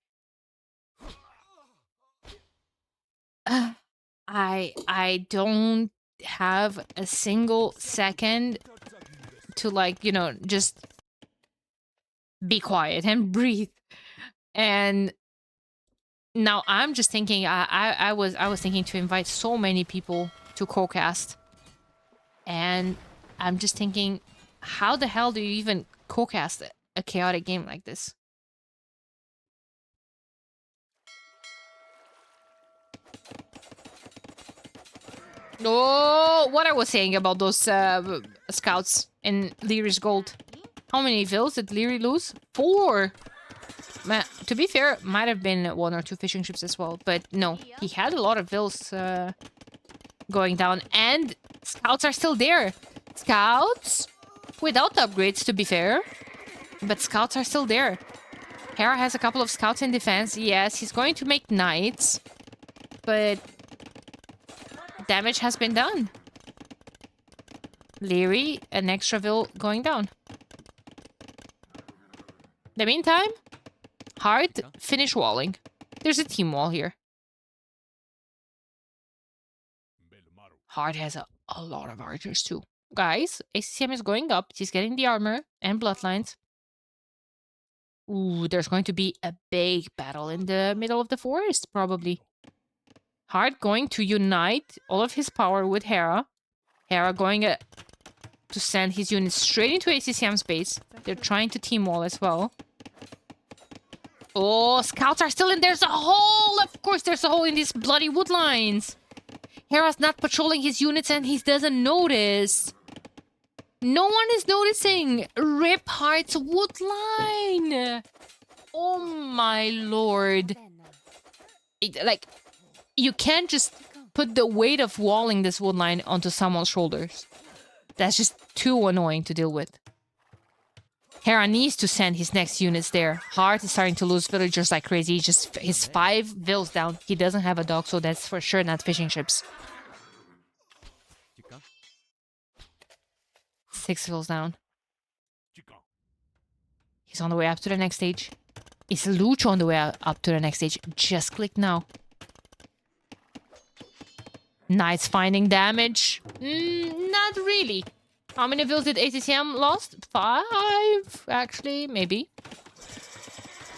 I don't have a single second to, like, you know, just be quiet and breathe. And now I'm just thinking, I was thinking to invite so many people to co-cast, and I'm just thinking, how the hell do you even co-cast a chaotic game like this? Oh, what I was saying about those scouts in Leary's gold. How many vills did Leary lose? 4. Man, to be fair, might have been 1 or 2 fishing ships as well. But no, he had a lot of vills going down. And scouts are still there. Scouts? Without upgrades, to be fair. But scouts are still there. Hera has a couple of scouts in defense. Yes, he's going to make knights. But damage has been done. Leary, an extra vill going down. In the meantime, Hard, finish walling. There's a team wall here. Hard has a lot of archers too. Guys, ACCM is going up. He's getting the armor and bloodlines. Ooh, there's going to be a big battle in the middle of the forest, probably. Hard going to unite all of his power with Hera. Hera going to send his units straight into ACCM's base. They're trying to team wall as well. Oh, scouts are still in. There's a hole! Of course there's a hole in these bloody wood lines. Hera's not patrolling his units and he doesn't notice. No one is noticing. Rip Heart's wood line. Oh my lord. Like, you can't just put the weight of walling this wood line onto someone's shoulders. That's just too annoying to deal with. Hera needs to send his next units there. Hart is starting to lose villagers like crazy. He's 5 vills down. He doesn't have a dock, so that's for sure not fishing ships. 6 vills down. He's on the way up to the next stage. Is Lucho on the way up to the next stage? Just click now. Knights finding damage. Not really. How many vills did ACCM lost? 5, actually, maybe.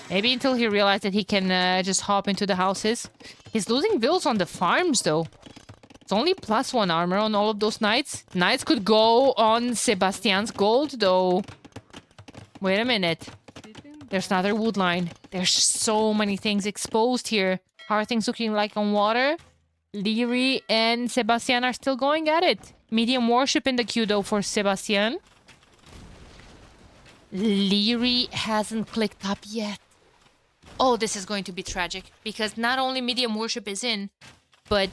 Maybe until he realized that he can just hop into the houses. He's losing vills on the farms, though. It's only +1 armor on all of those knights. Knights could go on Sebastian's gold, though. Wait a minute. There's another wood line. There's so many things exposed here. How are things looking like on water? Leary and Sebastian are still going at it. Medium warship in the queue, though, for Sebastian. Leary hasn't clicked up yet. Oh, this is going to be tragic. Because not only medium warship is in, but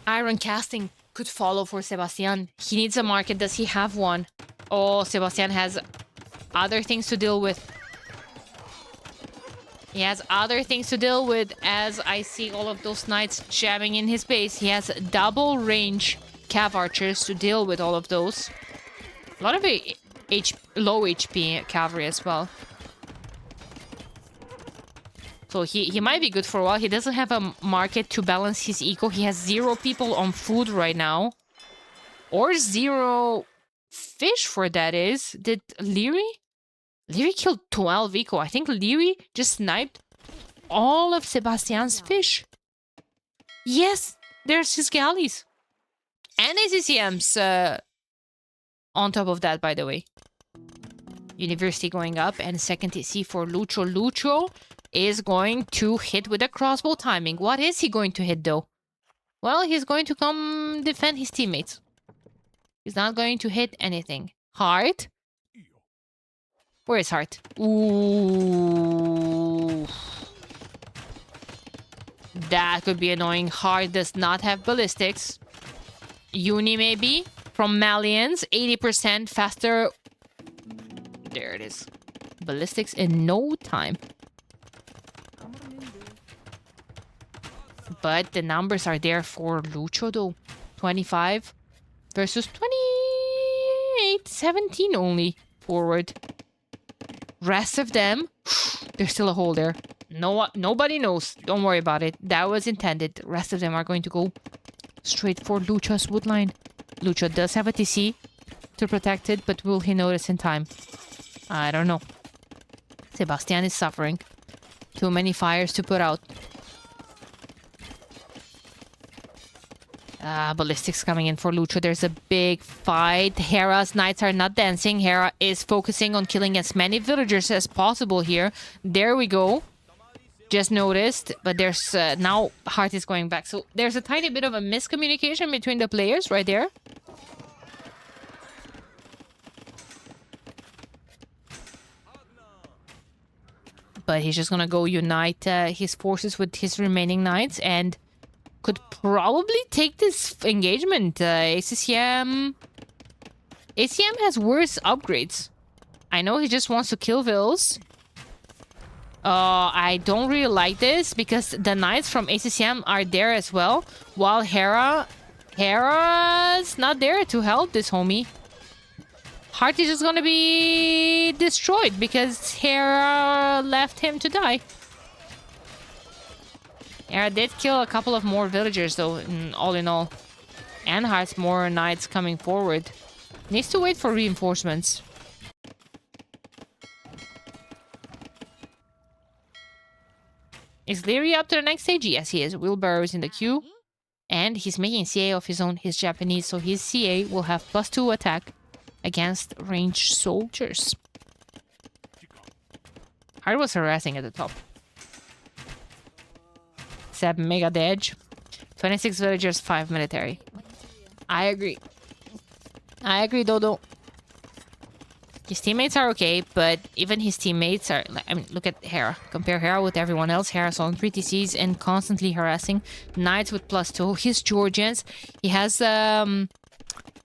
iron casting could follow for Sebastian. He needs a market. Does he have one? Oh, Sebastian has other things to deal with. He has other things to deal with as I see all of those knights jamming in his base. He has double range cav archers to deal with all of those. A lot of low HP cavalry as well. So he might be good for a while. He doesn't have a market to balance his eco. He has 0 people on food right now. Or 0 fish for that is. Did Leary? Leary killed 12 eco. I think Leary just sniped all of Sebastian's fish. Yes, there's his galleys. And ACCM's on top of that, by the way. University going up and second TC for Lucho. Lucho is going to hit with a crossbow timing. What is he going to hit, though? Well, he's going to come defend his teammates. He's not going to hit anything. Heart? Where is Heart? Ooh. That could be annoying. Heart does not have ballistics. Uni, maybe? From Malians. 80% faster. There it is. Ballistics in no time. But the numbers are there for Lucho, though. 25 versus 28. 17 only forward. Rest of them, there's still a hole there. Nobody knows. Don't worry about it. That was intended. The rest of them are going to go straight for Lucho's woodline. Lucho does have a TC to protect it, but will he notice in time? I don't know. Sebastian is suffering. Too many fires to put out. Ballistics coming in for Lucho. There's a big fight. Hera's knights are not dancing. Hera is focusing on killing as many villagers as possible here. There we go. just noticed, but there's now Heart is going back. So there's a tiny bit of a miscommunication between the players right there. But he's just gonna go unite his forces with his remaining knights and could probably take this engagement. ACCM has worse upgrades. I know he just wants to kill Vils. I don't really like this because the knights from ACCM are there as well, while Hera's not there to help this homie. Heart is just gonna be destroyed because Hera left him to die. Hera did kill a couple of more villagers though, all in all. And has more knights coming forward. Needs to wait for reinforcements. Is Leary up to the next stage? Yes, he is. Wheelbarrow is in the queue. And he's making CA of his own. He's Japanese, so his CA will have +2 attack against ranged soldiers. Hard was harassing at the top. Seb mega dodge. 26 villagers, 5 military. I agree. I agree, Dodo. His teammates are okay, but even his teammates are... I mean, look at Hera. Compare Hera with everyone else. Hera's on 3 TCs and constantly harassing. Knights with +2. His Georgians. He has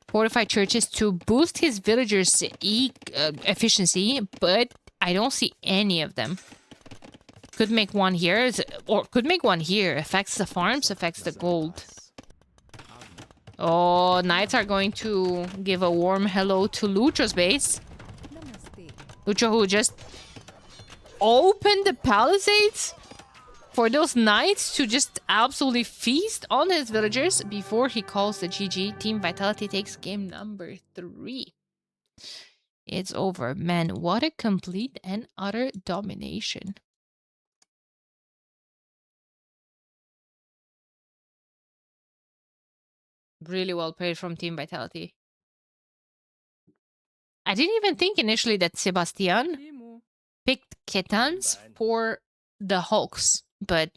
fortified churches to boost his villagers' efficiency, but I don't see any of them. Could make one here, or could make one here. Affects the farms, affects the gold. Oh, knights are going to give a warm hello to Lucho's base. Lucho, who just opened the palisades for those knights to just absolutely feast on his villagers before he calls the GG. Team Vitality takes game number 3. It's over. Man, what a complete and utter domination. Really well played from Team Vitality. I didn't even think initially that Sebastian picked Ketans for the Hulks, but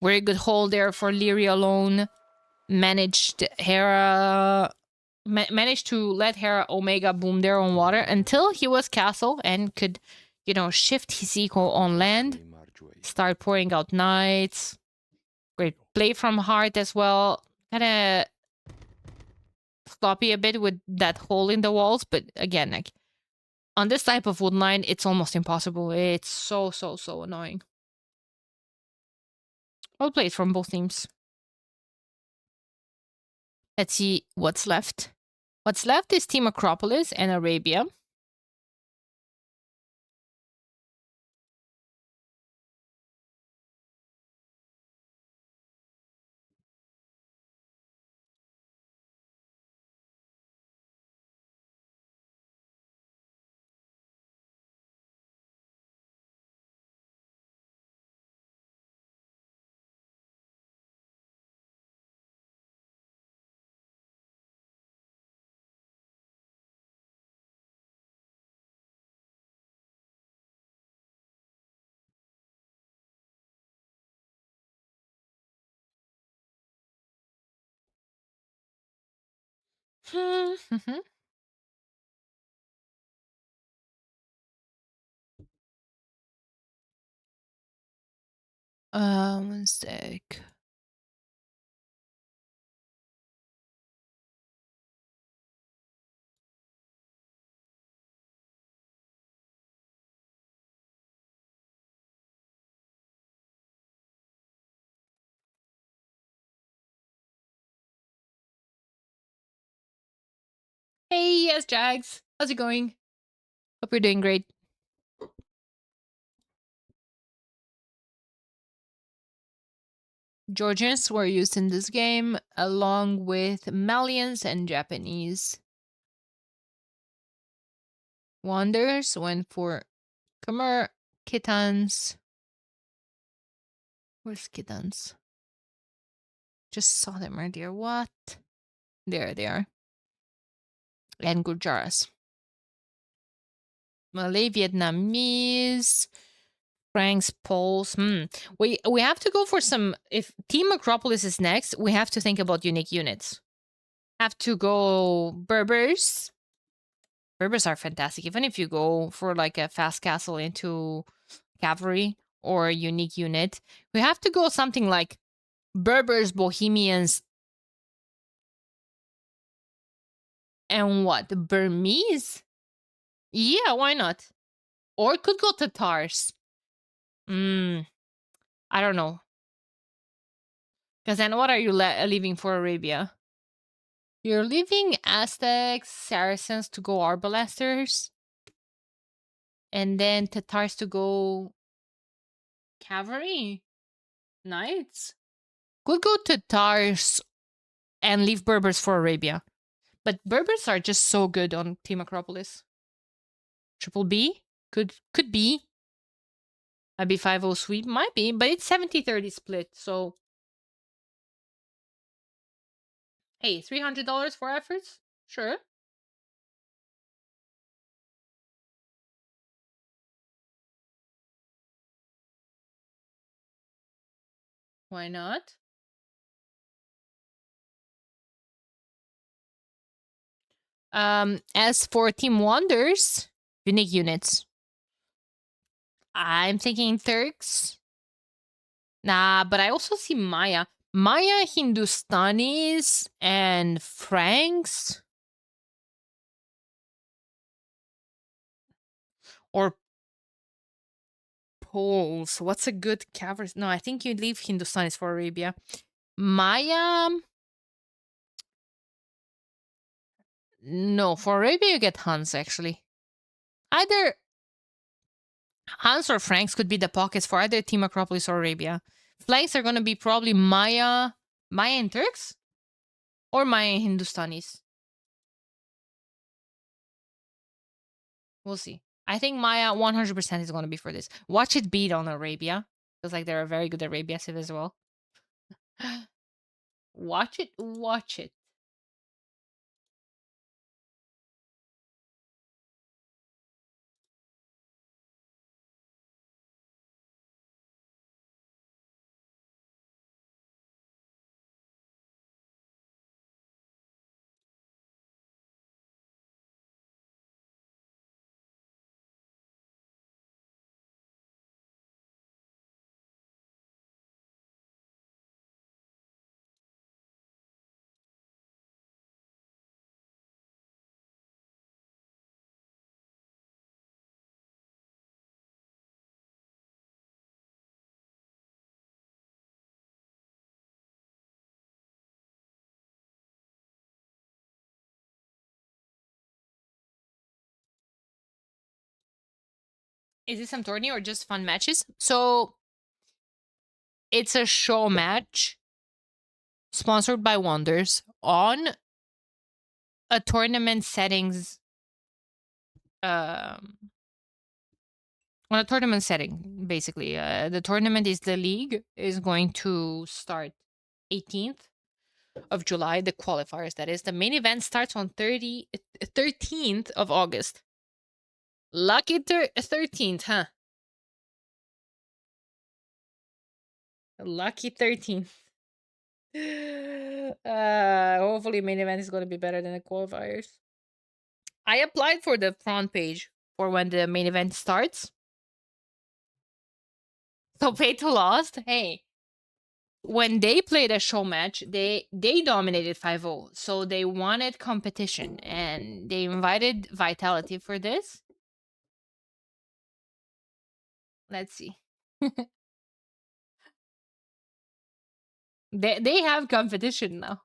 very good hold there for Leary alone. Managed to let Hera Omega boom there on water until he was castle and could, you know, shift his eco on land, start pouring out knights. Great play from Heart as well. Kind of sloppy a bit with that hole in the walls, but again, like on this type of wood line, it's almost impossible. It's so annoying. Well played from both teams. Let's see what's left. What's left is Team Acropolis and Arabia. One sec. Hey, yes, Jags. How's it going? Hope you're doing great. Georgians were used in this game along with Malians and Japanese. Wanderers went for Khmer, Kitans. Where's Kitans? Just saw them right there. What? There they are. And Gujaras. Malay Vietnamese. Frank's Pulse. We have to go for some. If Team Acropolis is next, we have to think about unique units. Have to go Berbers. Berbers are fantastic. Even if you go for like a fast castle into cavalry or a unique unit, we have to go something like Berbers, Bohemians, and what? Burmese? Yeah, why not? Or it could go Tatars. Mm, I don't know. Because then what are you leaving for Arabia? You're leaving Aztecs, Saracens to go Arbalesters, and then Tatars to go cavalry? Knights? Could go Tatars and leave Berbers for Arabia. But Berbers are just so good on Team Acropolis. Triple B? Could be. A B50 sweep? Might be, but it's 70-30 split, so... Hey, $300 for efforts? Sure. Why not? As for Team Wonders, unique units. I'm thinking Turks. Nah, but I also see Maya. Maya, Hindustanis, and Franks. Or Poles. What's a good cavalry? No, I think you leave Hindustanis for Arabia. Maya. No, for Arabia you get Huns actually. Either Huns or Franks could be the pockets for either Team Acropolis or Arabia. Flanks are gonna be probably Maya and Turks, or Maya and Hindustanis. We'll see. I think Maya 100% is gonna be for this. Watch it beat on Arabia. Feels like they're a very good Arabia civ as well. Watch it, watch it. Is this some tourney or just fun matches? So it's a show match sponsored by Wonders on a tournament settings um on a tournament setting basically. The tournament is the league is going to start 18th of July, the qualifiers that is. The main event starts on 13th of August. Lucky 13th, huh? Lucky 13th. Hopefully main event is going to be better than the qualifiers. I applied for the front page for when the main event starts. So pay to lost. Hey, when they played a show match, they dominated 5-0. So they wanted competition and they invited Vitality for this. Let's see. They have competition now.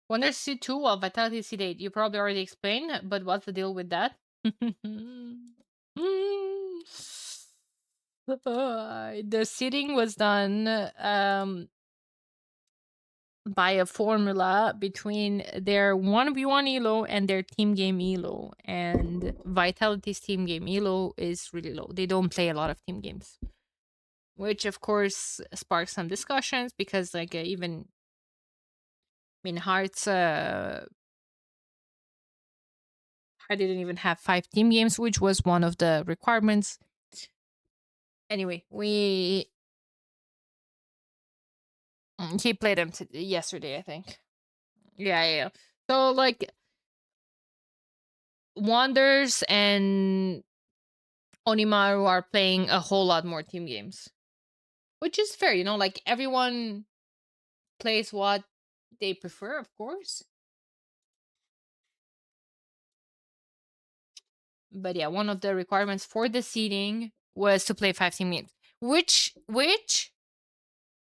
Wonder C2 while Vitality C8. You probably already explained, but what's the deal with that? The seeding was done by a formula between their 1v1 elo and their team game elo, and Vitality's team game elo is really low. They don't play a lot of team games, which of course sparks some discussions because like even I mean Hearts I didn't even have 5 team games, which was one of the requirements. Anyway, he played them yesterday, I think. Yeah. So like Wonders and Onimaru are playing a whole lot more team games, which is fair, like everyone plays what they prefer, of course. But yeah, one of the requirements for the seeding was to play 5 team games, which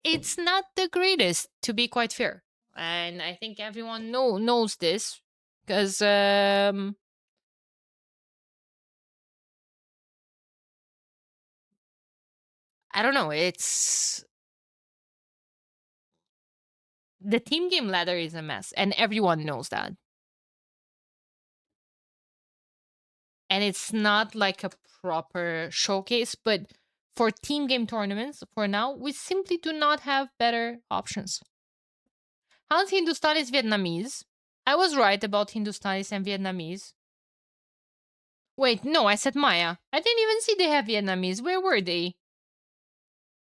it's not the greatest, to be quite fair. And I think everyone knows this because I don't know, it's the team game ladder is a mess and everyone knows that. And it's not like a proper showcase, but for team game tournaments for now we simply do not have better options. How's Hindustanis Vietnamese? I was right about Hindustanis and Vietnamese. Wait, no, I said Maya. I didn't even see they have Vietnamese. Where were they?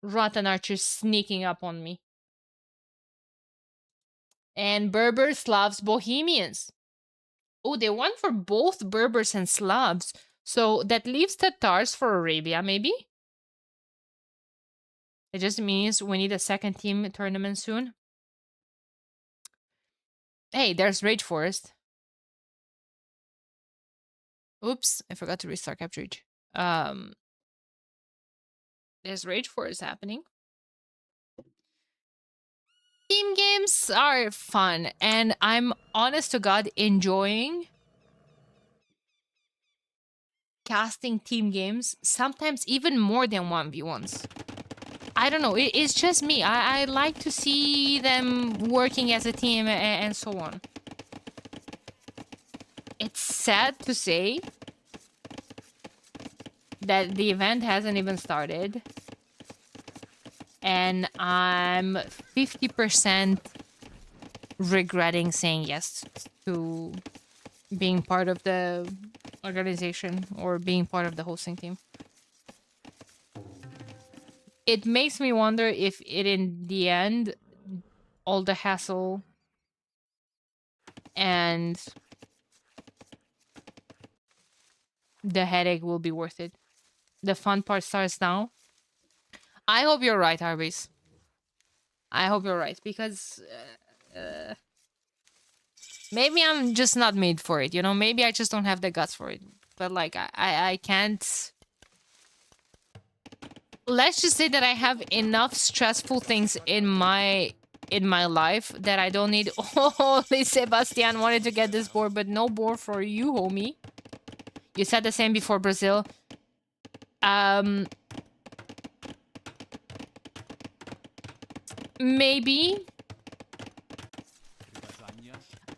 Rotten archers sneaking up on me. And Berbers, Slavs, Bohemians. Oh, they won for both Berbers and Slavs. So that leaves Tatars for Arabia, maybe? It just means we need a second team tournament soon. Hey, there's Rage Forest. Oops, I forgot to restart Capture Rage. There's Rage Forest happening. Team games are fun, and I'm honest to God enjoying casting team games, sometimes even more than 1v1s. I don't know, it's just me. I like to see them working as a team and so on. It's sad to say that the event hasn't even started, and I'm 50% regretting saying yes to being part of the organization or being part of the hosting team. It makes me wonder if it, in the end, all the hassle and the headache will be worth it. The fun part starts now. I hope you're right, Arbis. I hope you're right, because maybe I'm just not made for it, Maybe I just don't have the guts for it. But, like, I can't... Let's just say that I have enough stressful things in my life that I don't need... Holy Sebastian wanted to get this board, but no board for you, homie. You said the same before Brazil. Maybe.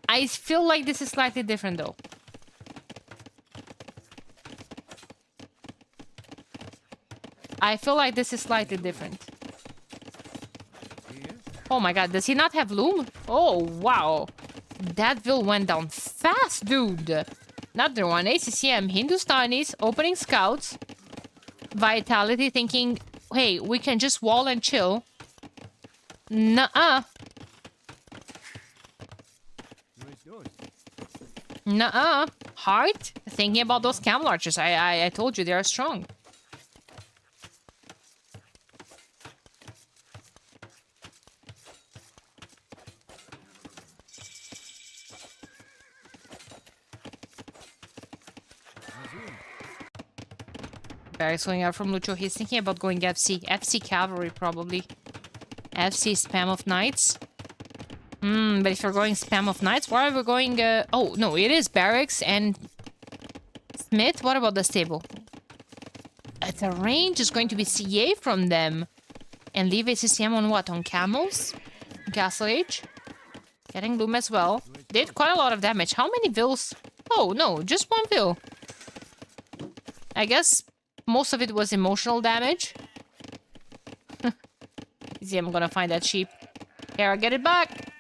I feel like this is slightly different, though. I feel like this is slightly different. Oh my god, does he not have Loom? Oh, wow. That Vil went down fast, dude. Another one. ACCM, Hindustanis, opening scouts. Vitality thinking, hey, we can just wall and chill. Nuh-uh. Nuh-uh. Heart? Thinking about those camel archers. I told you they are strong. Barry's going out from Lucho. He's thinking about going FC. FC Cavalry, probably. FC Spam of Knights. But if you're going spam of knights, why are we going... Oh, no, it is barracks and... Smith? What about the stable? The range is going to be CA from them. And leave ACCM on what? On camels? Castle Age? Getting Loom as well. Did quite a lot of damage. How many vills? Oh, no, just one vill. I guess most of it was emotional damage. See, I'm gonna find that sheep. Here, I get it back.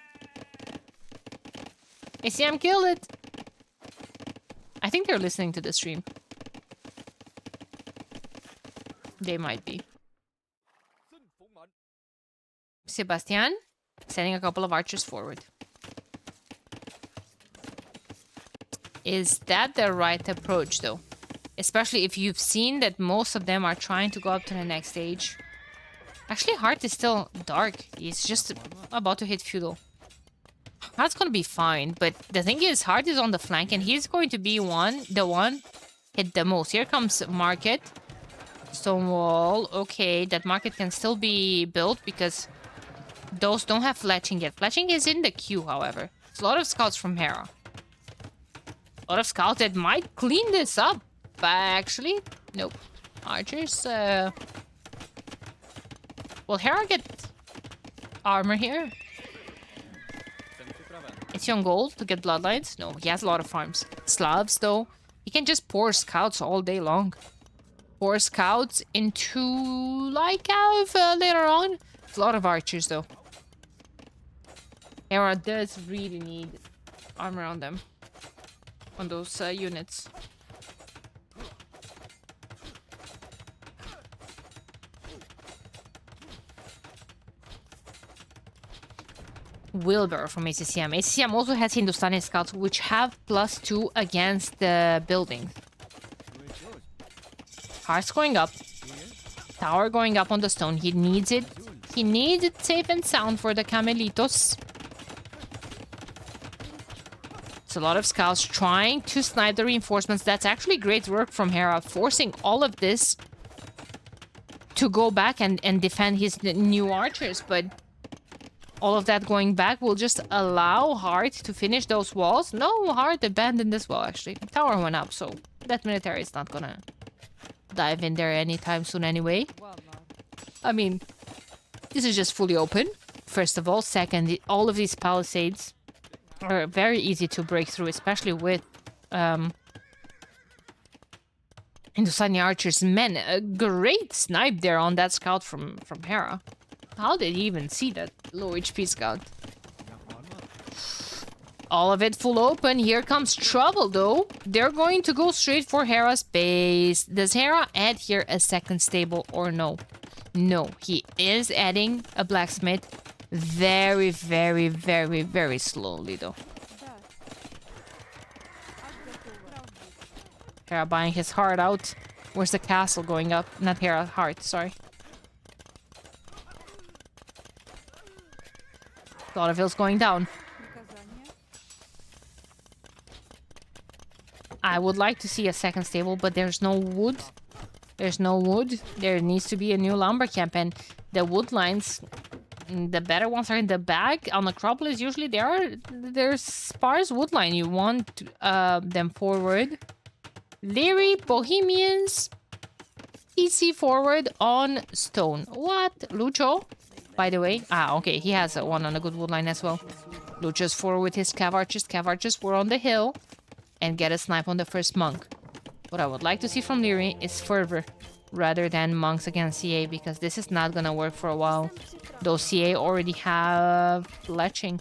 ACM killed it. I think they're listening to the stream. They might be. Sebastian, sending a couple of archers forward. Is that the right approach, though? Especially if you've seen that most of them are trying to go up to the next stage. Actually, Heart is still dark. He's just about to hit feudal. Heart's gonna be fine, but the thing is, Heart is on the flank, and he's going to be the one hit the most. Here comes Market. Stonewall. Okay, that Market can still be built because those don't have fletching yet. Fletching is in the queue, however. It's a lot of scouts from Hera. A lot of scouts that might clean this up. But actually, nope. Archers, Will Hera get armor here? Is he on gold to get bloodlines? No, he has a lot of farms. Slavs, though, he can just pour scouts all day long. Pour scouts into Lycav later on. It's a lot of archers, though. Hera does really need armor on them. On those units. Wilbur from ACCM. ACCM also has Hindustani scouts, which have +2 against the building. Hearts going up. Tower going up on the stone. He needs it. He needs it safe and sound for the Camelitos. It's a lot of scouts trying to snipe the reinforcements. That's actually great work from Hera, forcing all of this to go back and defend his new archers, but all of that going back will just allow Heart to finish those walls. No, Heart abandoned this wall, actually. Tower went up, so that military is not gonna dive in there anytime soon anyway. I mean, this is just fully open, first of all. Second, all of these palisades are very easy to break through, especially with Hindustani archers. Men, a great snipe there on that scout from Hera. How did he even see that low HP scout? All of it full open. Here comes trouble, though. They're going to go straight for Hera's base. Does Hera add here a second stable or no? No, he is adding a blacksmith very, very, very, very slowly, though. Hera buying his heart out. Where's the castle going up? Not Hera, heart, sorry. A lot of hills going down. I would like to see a second stable, but there's no wood. There's no wood. There needs to be a new lumber camp, and the wood lines, the better ones are in the back. On Acropolis, usually there's sparse wood line. You want them forward. Leary, Bohemians, PC forward on stone. What? Lucho? By the way. Ah, okay. He has one on a good wood line as well. Lucho's forward with his cav archers. Cav archers were on the hill. And get a snipe on the first monk. What I would like to see from Leary is fervor rather than monks against CA, because this is not gonna work for a while. Those CA already have leching.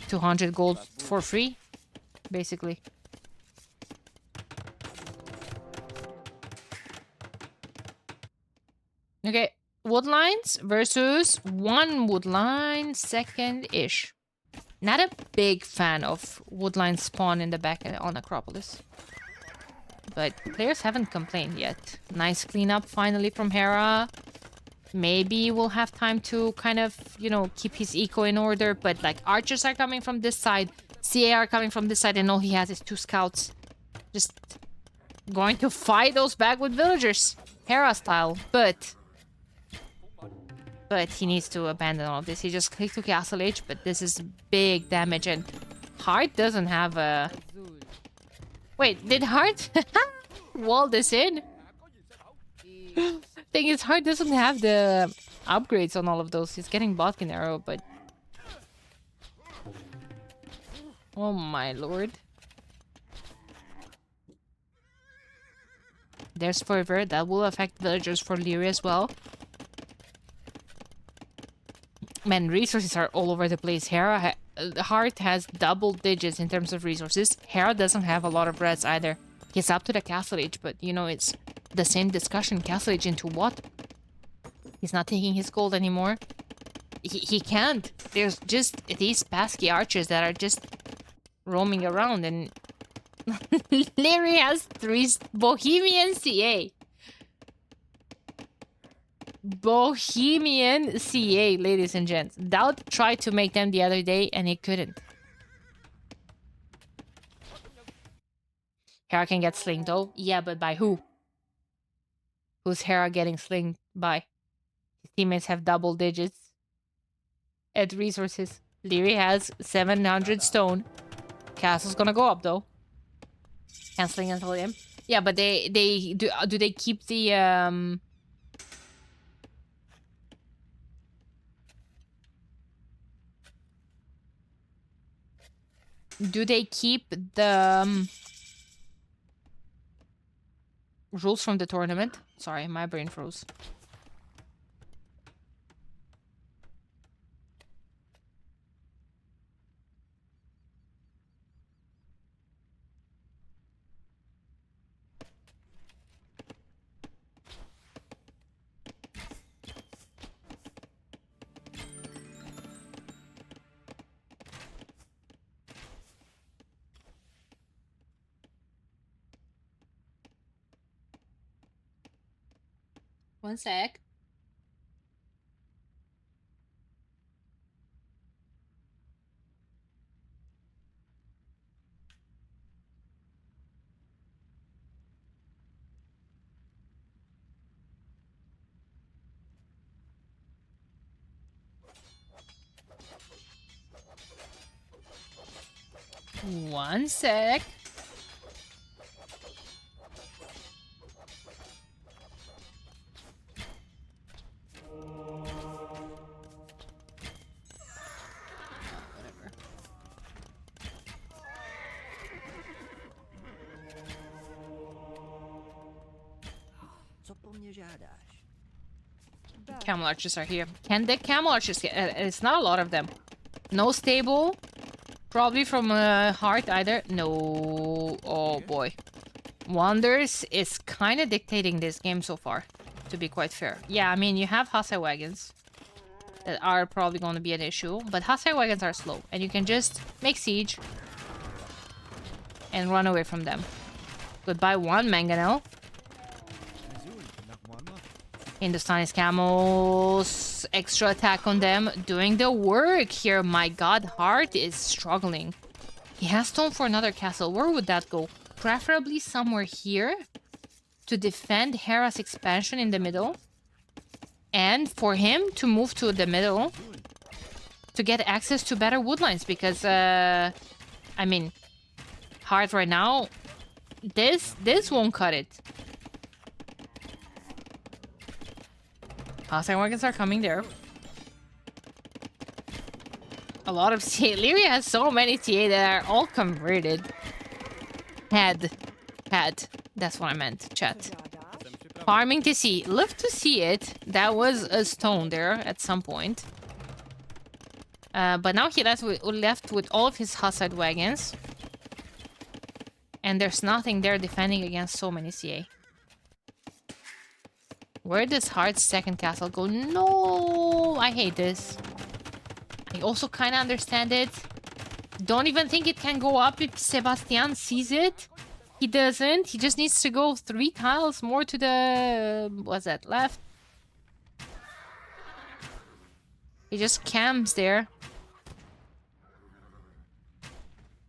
200 gold for free, basically. Okay, woodlines versus one woodline second-ish. Not a big fan of woodline spawn in the back on Acropolis. But players haven't complained yet. Nice cleanup finally from Hera. Maybe we'll have time to kind of, you know, keep his eco in order. But like archers are coming from this side. CA are coming from this side, and all he has is 2 scouts. Just going to fight those back with villagers. Hera style. But But he needs to abandon all of this. He just clicked to Castle Age, but this is big damage. And Heart doesn't have a... Wait, did Heart wall this in? Thing is, Heart doesn't have the upgrades on all of those. He's getting Botkin Arrow, but... Oh my lord. There's Forever. That will affect villagers for Lyria as well. Man, resources are all over the place. Heart has double digits in terms of resources. Hera doesn't have a lot of reds either. He's up to the Castle Age, but you know, it's the same discussion. Castle Age into what? He's not taking his gold anymore. He can't. There's just these pesky archers that are just roaming around, and Larry has 3 Bohemian CA. Bohemian CA, ladies and gents. Dowd tried to make them the other day, and he couldn't. Hera can get slinged, though. Yeah, but by who? Who's Hera getting slinged by? His teammates have double digits at resources. Leary has 700 stone. Castle's gonna go up, though. Canceling until him. Yeah, but do they keep the do they keep the rules from the tournament? Sorry, my brain froze. One sec. One sec. Camel archers are here. Can the camel archers get... it's not a lot of them. No stable. Probably from Heart either. No. Oh boy. Wonders is kind of dictating this game so far, to be quite fair. Yeah, I mean, you have Hussite wagons that are probably going to be an issue, but Hussite wagons are slow, and you can just make siege and run away from them. Goodbye, one mangonel. Hindustani's camels, extra attack on them, doing the work here. My god, Heart is struggling. He has stone for another castle. Where would that go? Preferably somewhere here to defend Hera's expansion in the middle. And for him to move to the middle to get access to better woodlines, because, I mean, Heart right now, this won't cut it. Hostile wagons are coming there. A lot of CA. Lyria has so many CA that are all converted. Had. That's what I meant. Chat. Farming to see. Love to see it. That was a stone there at some point. But now he left with all of his Hussite wagons. And there's nothing there defending against so many CA. Where does Heart's second castle go? No! I hate this. I also kind of understand it. Don't even think it can go up if Sebastian sees it. He doesn't. He just needs to go 3 tiles more to the... what's that? Left. He just camps there.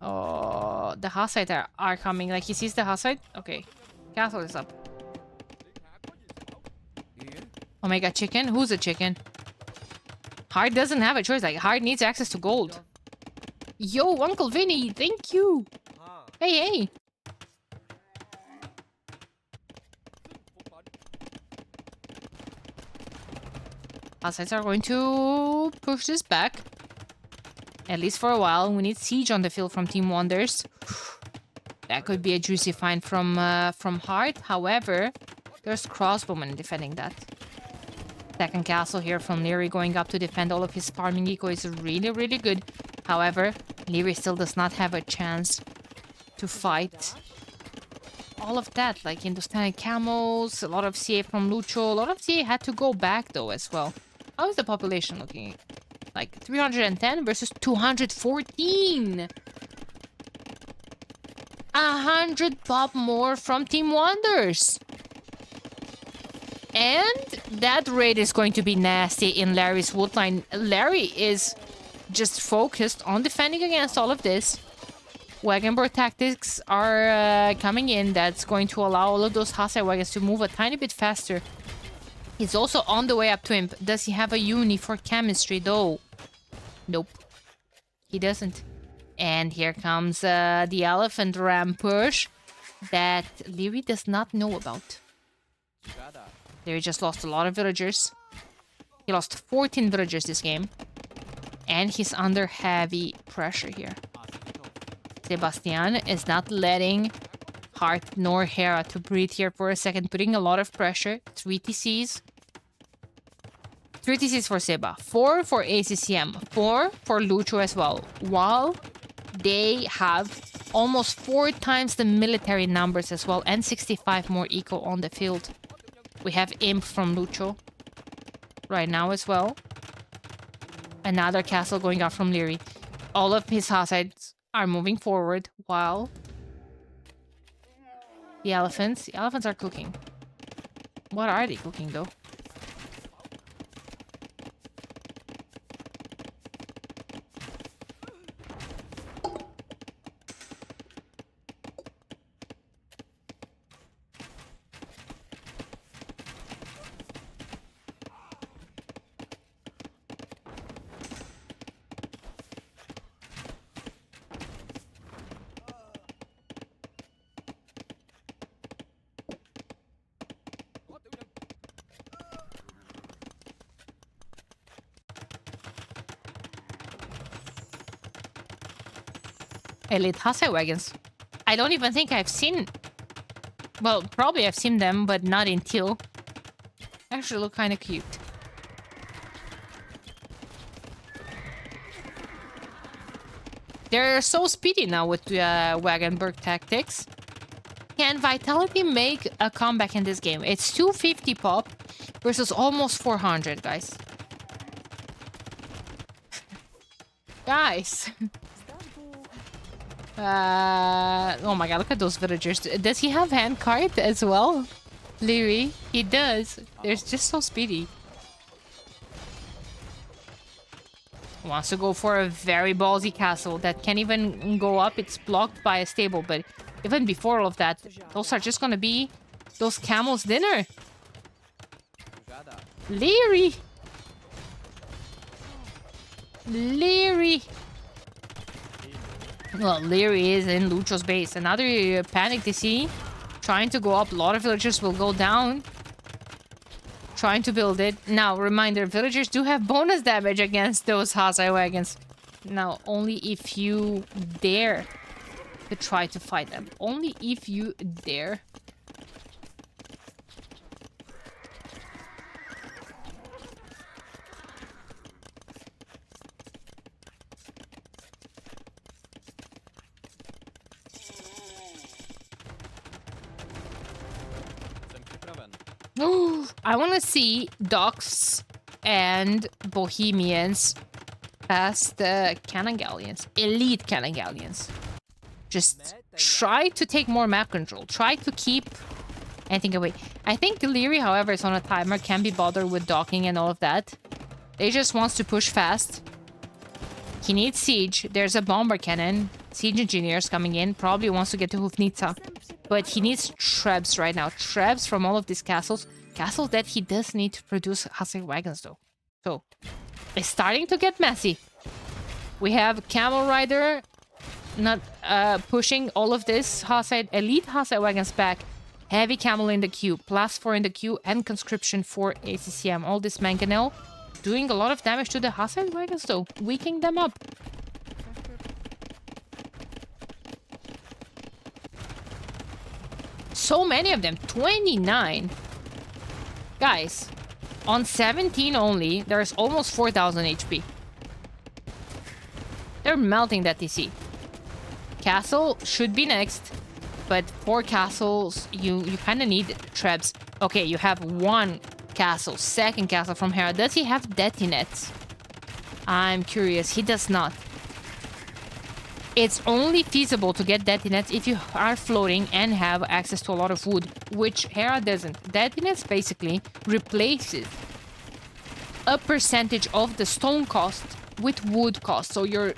Oh, the Hussite are coming. Like, he sees the Hussite? Okay. Castle is up. Omega chicken? Who's a chicken? Hard doesn't have a choice. Like, Hard needs access to gold. Yo, Uncle Vinny, thank you. Hey, hey. Outsides are going to push this back. At least for a while. We need Siege on the field from Team Wonders. That could be a juicy find from Hard. However, there's Crossbowman defending that. Second castle here from Leary going up to defend all of his farming eco is really, really good. However, Leary still does not have a chance to fight all of that. Like Hindustani camels, a lot of CA from Lucho. A lot of CA had to go back though as well. How is the population looking? Like 310 versus 214. 100 pop more from Team Wonders. And that raid is going to be nasty in Larry's woodline. Larry is just focused on defending against all of this. Wagonboard tactics are coming in. That's going to allow all of those Hasai wagons to move a tiny bit faster. He's also on the way up to him. Does he have a uni for chemistry though? Nope. He doesn't. And here comes the elephant ram push that Leary does not know about. Leary just lost a lot of villagers. He lost 14 villagers this game. And he's under heavy pressure here. Sebastian is not letting Hart nor Hera to breathe here for a second, putting a lot of pressure. 3 TCs. 3 TCs for Seba. 4 for ACCM. 4 for Lucho as well. While they have almost 4 times the military numbers as well. And 65 more eco on the field. We have Imp from Lucho right now as well. Another castle going out from Leary. All of his Hasides are moving forward while the elephants are cooking. What are they cooking though? Elite Hasai wagons. I don't even think I've seen... Well, probably I've seen them, but not in teal. Actually look kind of cute. They're so speedy now with Wagenberg tactics. Can Vitality make a comeback in this game? It's 250 pop versus almost 400, guys. Guys. Oh my god, look at those villagers. Does he have hand card as well? Leary? He does. They're just so speedy. Wants to go for a very ballsy castle that can't even go up. It's blocked by a stable, but even before all of that, those are just gonna be those camels' dinner. Leary! Leary! Well, Leary is in Lucho's base. Another panic DC. Trying to go up. A lot of villagers will go down. Trying to build it. Now, reminder, villagers do have bonus damage against those Hasai wagons. Now, only if you dare to try to fight them. Only if you dare. I want to see Docs and Bohemians past the Cannon Galleons. Elite Cannon Galleons. Just try to take more map control. Try to keep anything away. I think Leary, however, is on a timer. Can't be bothered with docking and all of that. They just wants to push fast. He needs siege. There's a bomber cannon. Siege engineers coming in. Probably wants to get to Hufnica. But he needs trebs right now. Trebs from all of these castles. Castles that he does need to produce Hasai wagons though. So, It's starting to get messy. We have Camel Rider not pushing all of this elite Hussite wagons back. Heavy Camel in the queue, +4 in the queue, and conscription for ACCM. All this mangonel doing a lot of damage to the Hussite wagons though, weakening them up. So many of them, 29. Guys, on 17 only, there's almost 4,000 HP. They're melting that TC. Castle should be next, but 4 castles, you kind of need trebs. Okay, you have 1 castle, second castle from Hera. Does he have detinets? I'm curious. He does not. It's only feasible to get detinets if you are floating and have access to a lot of wood, which Hera doesn't. Detinets basically replaces a percentage of the stone cost with wood cost. So your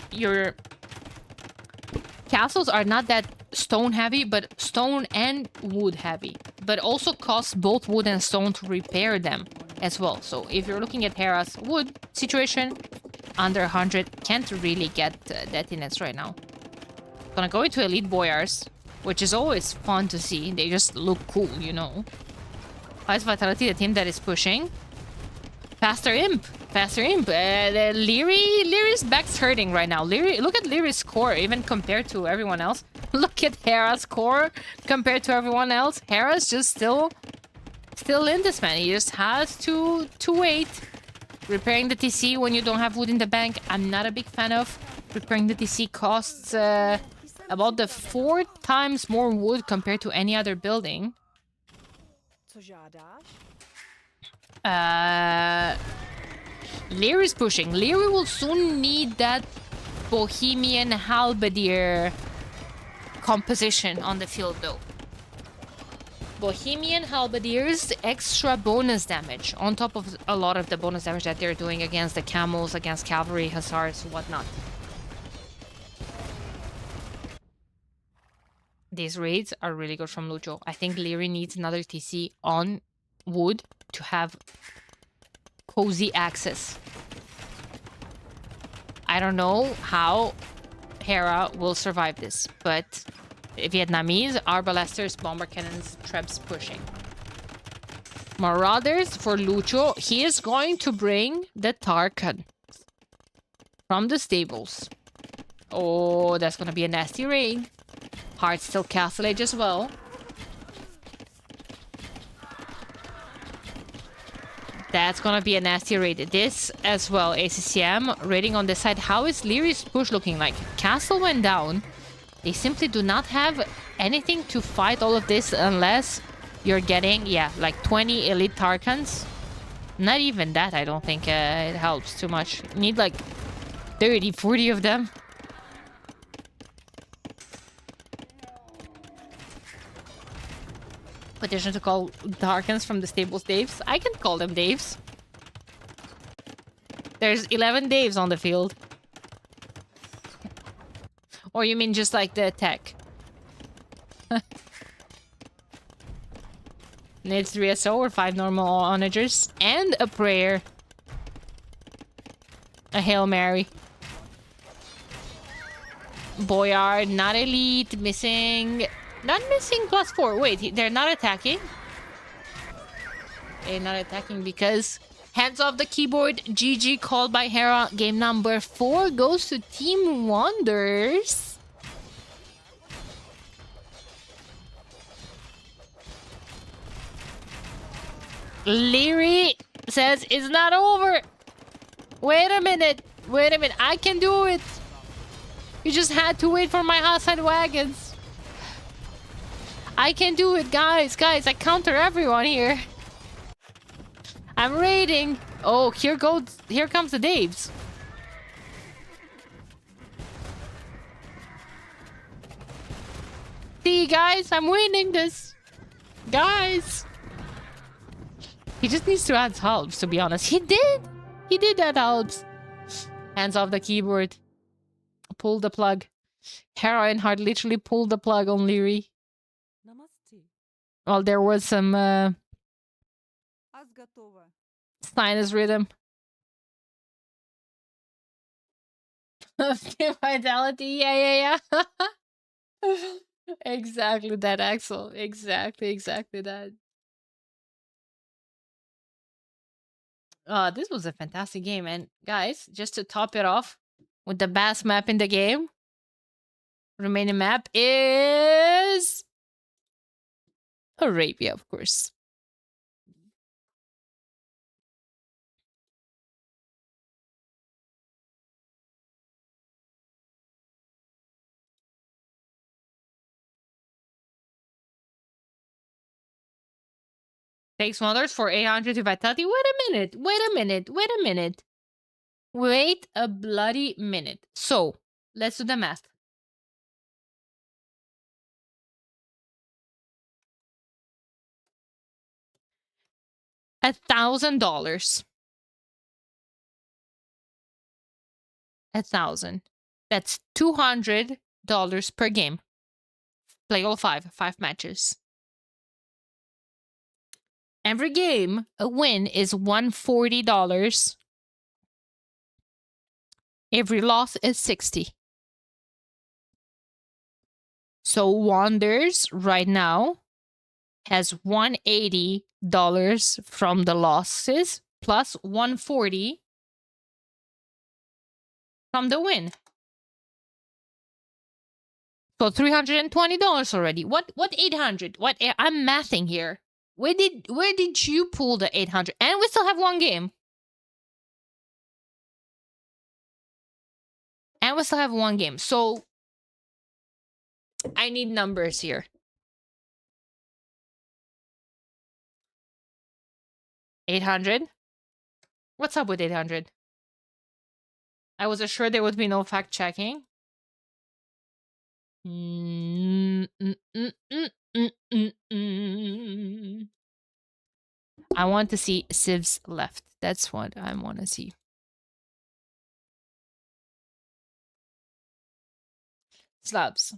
castles are not that stone heavy, but stone and wood heavy. But also costs both wood and stone to repair them as well. So if you're looking at Hera's wood situation, under 100 can't really get detinets right now. Gonna go into elite boyars, which is always fun to see. They just look cool, you know. Highest vitality, the team that is pushing. Faster imp. Lyri's back's hurting right now. Look at Lyri's score, even compared to everyone else. Look at Hera's score compared to everyone else. Hera's just still in this, man. He just has to wait. Repairing the TC when you don't have wood in the bank, I'm not a big fan of. Repairing the TC costs about the 4 times more wood compared to any other building. Lear is pushing. Lear will soon need that Bohemian Halberdier composition on the field, though. Bohemian Halberdiers, extra bonus damage on top of a lot of the bonus damage that they're doing against the camels, against cavalry, hussars, whatnot. These raids are really good from Lucho. I think Leary needs another TC on wood to have cozy access. I don't know how Hera will survive this, but Vietnamese, Arbalesters, Bomber Cannons, Trebs pushing. Marauders for Lucho. He is going to bring the Tarkan from the stables. Oh, that's going to be a nasty raid. Heart still Castle Age as well. That's gonna be a nasty raid. This as well, ACCM raiding on this side. How is Lyri's push looking like? Castle went down. They simply do not have anything to fight all of this unless you're getting, yeah, like 20 elite Tarkans. Not even that, I don't think it helps too much. You need like 30, 40 of them. Petition to call Darkens from the stables Daves. I can call them Daves. There's 11 Daves on the field. Or you mean just like the tech? Needs 3 SO or 5 normal onagers. And a prayer. A Hail Mary. Boyard, not elite, missing... Not missing +4. Wait, they're not attacking? They're not attacking because... Hands off the keyboard. GG called by Hera. Game number 4 goes to Team Wonders. Leary says it's not over. Wait a minute. Wait a minute. I can do it. You just had to wait for my Hassan wagons. I can do it, guys. Guys, I counter everyone here. I'm raiding. Oh, here comes the Daves. See, guys, I'm winning this. Guys. He just needs to add halves, to be honest. He did. He did add halves. Hands off the keyboard. Pull the plug. Hera and Hart literally pulled the plug on Leary. Well, there was some sinus rhythm. Skin vitality. Yeah, yeah, yeah. Exactly that, Axel. Exactly that. This was a fantastic game. And guys, just to top it off with the best map in the game, remaining map is Arabia, of course. Takes wonders for 800 to vitality. Wait a minute. Wait a minute. Wait a minute. Wait a bloody minute. So, let's do the math. $1,000. 1,000. That's $200 per game. Play all five matches. Every game, a win is $140. Every loss is 60. So Wonders right now has $180 from the losses plus 140 from the win. So $320 already. What 800? What I'm mathing here. Where did you pull the 800? And we still have one game. And we still have one game. So I need numbers here. 800? What's up with 800? I was assured there would be no fact checking. I want to see civs left. That's what I want to see. Slabs.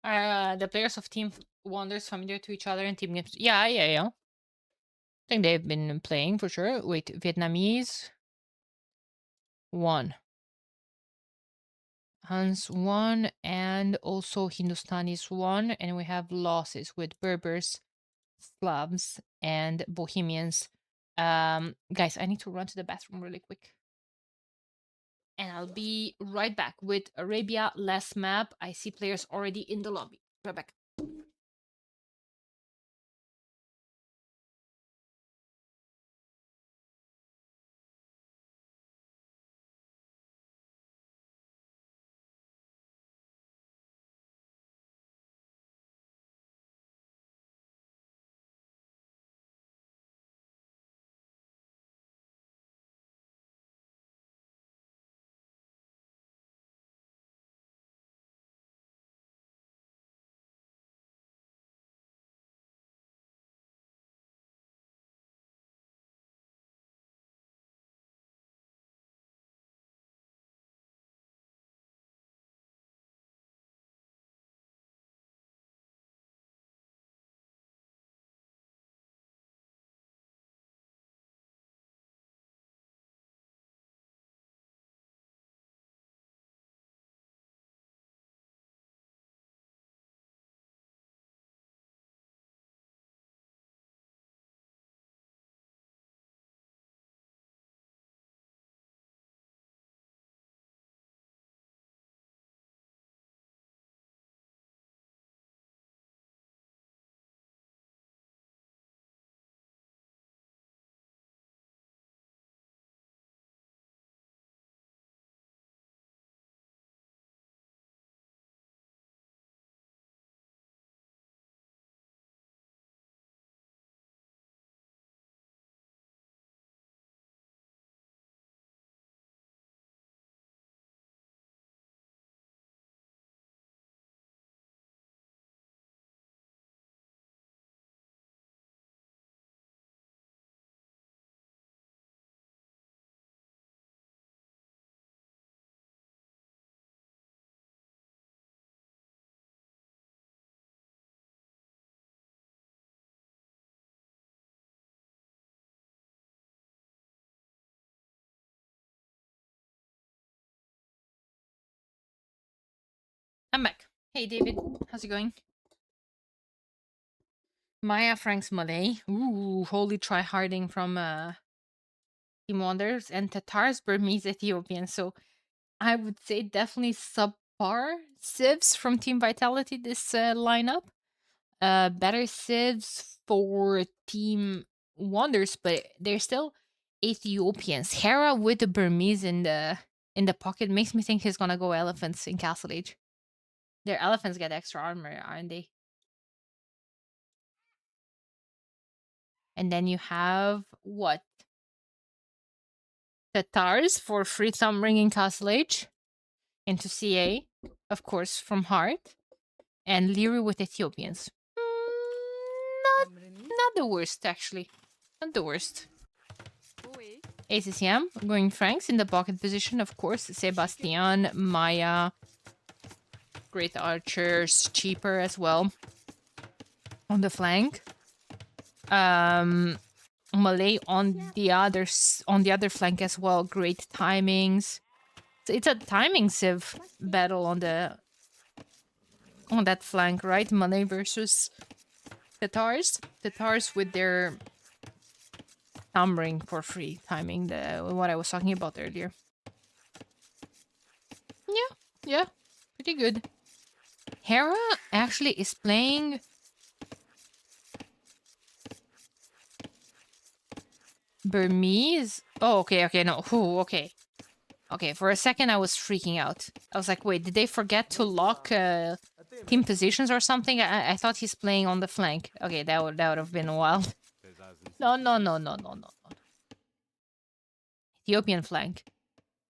The players of Team Wonders familiar to each other in team games. Yeah. I think they've been playing for sure. Wait, Vietnamese 1. Hans 1 and also Hindustanis 1. And we have losses with Berbers, Slavs, and Bohemians. Guys, I need to run to the bathroom really quick. And I'll be right back with Arabia last map. I see players already in the lobby. Right back. Hey, David. How's it going? Maya Franks Malay. Ooh, holy tryharding from Team Wonders. And Tatar's Burmese Ethiopian. So I would say definitely subpar civs from Team Vitality, this lineup. Better civs for Team Wonders, but they're still Ethiopians. Hera with the Burmese in the pocket makes me think he's gonna go elephants in Castle Age. Their elephants get extra armor, aren't they? And then you have what? Tatars for free thumb ring in Castle Age into CA, of course, from Heart, and Liru with Ethiopians. Not the worst, actually. Not the worst. ACCM going Franks in the pocket position, of course. Sebastian, Maya, great archers, cheaper as well. On the flank. Malay on the other flank as well. Great timings. So it's a timing civ battle on that flank, right? Malay versus Tatars. Tatars with their thumb ring for free timing, the what I was talking about earlier. Yeah, pretty good. Hera actually is playing Burmese. Oh, okay, no. Ooh, okay. Okay, for a second I was freaking out. I was like, wait, did they forget to lock team positions or something? I thought he's playing on the flank. Okay, that would have been wild. No. Ethiopian flank.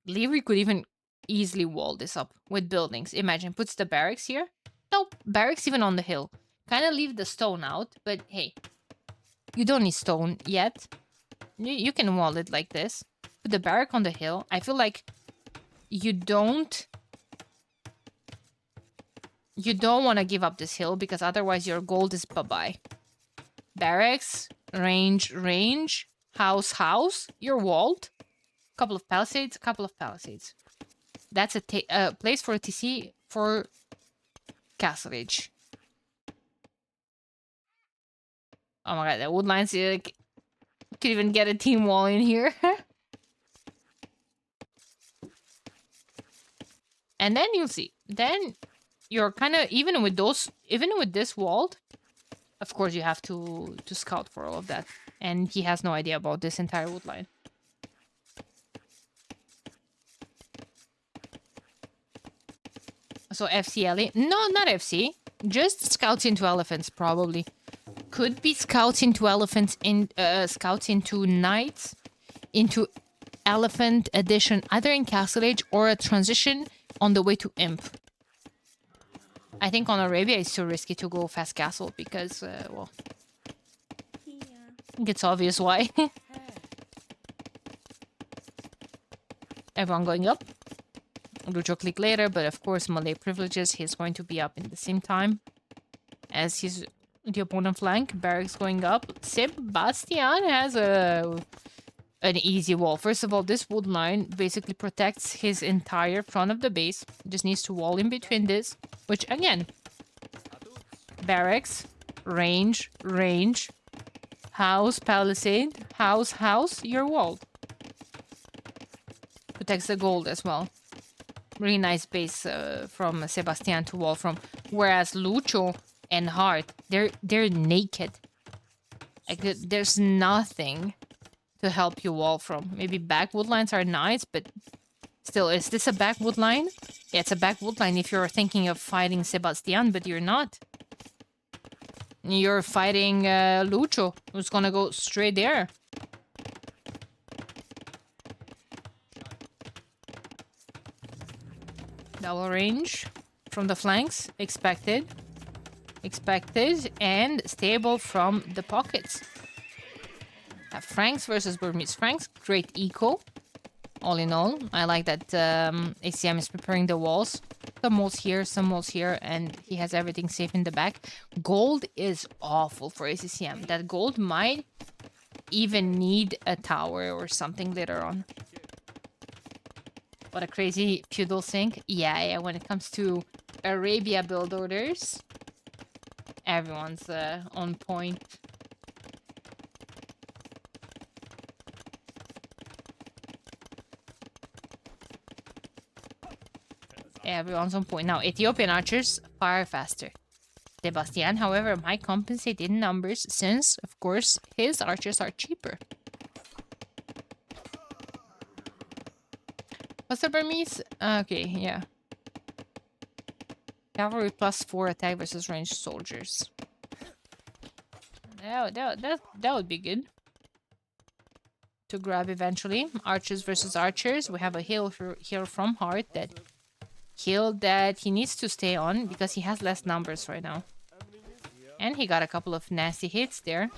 Leary could even easily wall this up with buildings. Imagine, puts the barracks here. Nope, barracks even on the hill. Kind of leave the stone out, but hey, you don't need stone yet. You can wall it like this. Put the barrack on the hill. I feel like you don't want to give up this hill because otherwise your gold is bye-bye. Barracks, range, house, you're walled. Couple of palisades. That's a place for a TC for Castle Age. Oh my god, the woodlines, like, could even get a team wall in here. And then you'll see. Then you're kind of, even with this walled, of course you have to scout for all of that. And he has no idea about this entire woodline. So FCLE? No, not FC. Just scouts into elephants, probably. Could be scouts into elephants, scouts into knights, into elephant edition, either in Castle Age or a transition on the way to Imp. I think on Arabia it's too risky to go fast castle because, well, I think it's obvious why. Everyone going up. Lucho click later, but of course Malay privileges. He's going to be up in the same time as the opponent flank. Barracks going up. Sebastian has an easy wall. First of all, this wood line basically protects his entire front of the base. Just needs to wall in between this, which again, barracks, range, house, palisade, house, you're walled. Protects the gold as well. Really nice base from Sebastian to wall from. Whereas Lucho and Hart, they're naked. Like there's nothing to help you wall from. Maybe back wood lines are nice, but still, is this a back wood line? Yeah, it's a back wood line if you're thinking of fighting Sebastian, but you're not. You're fighting Lucho, who's gonna go straight there. Double range from the flanks, expected, and stable from the pockets. Franks versus Burmese. Franks, great eco. All in all, I like that ACM is preparing the walls. Some walls here, and he has everything safe in the back. Gold is awful for ACCM. That gold might even need a tower or something later on. What a crazy feudal sink. Yeah, when it comes to Arabia build orders. Everyone's on point. Everyone's on point. Now, Ethiopian archers fire faster. Sebastian, however, might compensate in numbers since, of course, his archers are cheaper. What's the Burmese? Okay, yeah. Cavalry +4 attack versus ranged soldiers. That would be good to grab eventually. Archers versus archers. We have a hill here from Heart that he needs to stay on because he has less numbers right now. And he got a couple of nasty hits there.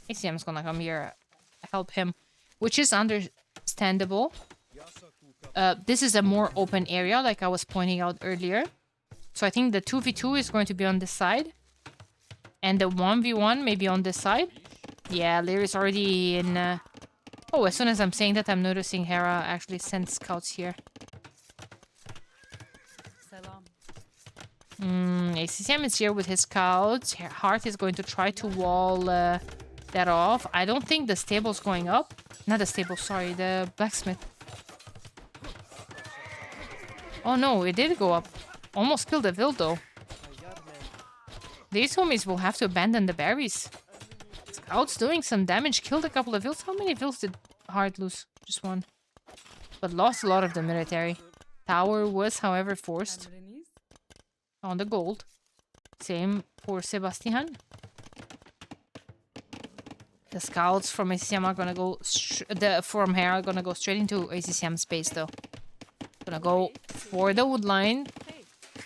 ACM's gonna come here, help him, which is understandable. This is a more open area, like I was pointing out earlier. So I think the 2v2 is going to be on this side. And the 1v1 maybe on this side. Yeah, Lyri's already in... Oh, as soon as I'm saying that, I'm noticing Hera actually sent scouts here. ACCM is here with his scouts. Heart is going to try to wall that off. I don't think the stable's going up. Not the stable, sorry, the blacksmith. Oh no, it did go up. Almost killed the Vil though. These homies will have to abandon the berries. Scouts doing some damage, killed a couple of Vils. How many Vils did Heart lose? Just one. But lost a lot of the military. Tower was, however, forced on the gold. Same for Sebastian. The scouts from ACCM are gonna go... from here are gonna go straight into ACCM's base though. Gonna go for the wood line.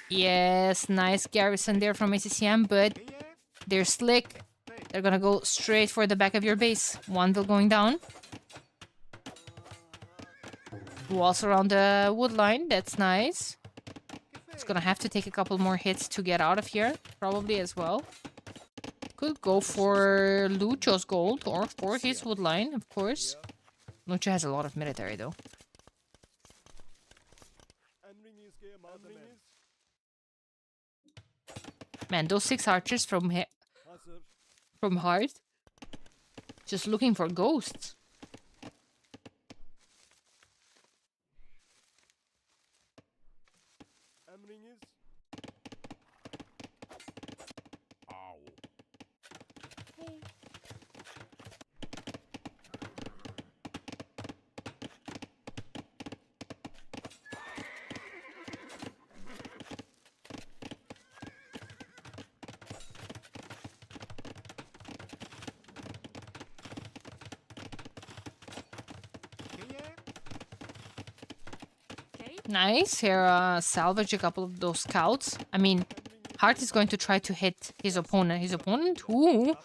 Yes, nice garrison there from ACCM, but they're slick. They're gonna go straight for the back of your base. One Vil going down. Walls around the wood line. That's nice. It's gonna have to take a couple more hits to get out of here, probably as well. Could go for Lucho's gold or for his wood line, of course. Lucho has a lot of military though. Man, those 6 archers from Heart, just looking for ghosts. Nice. Here, salvage a couple of those scouts. I mean, Heart is going to try to hit his opponent. His opponent, who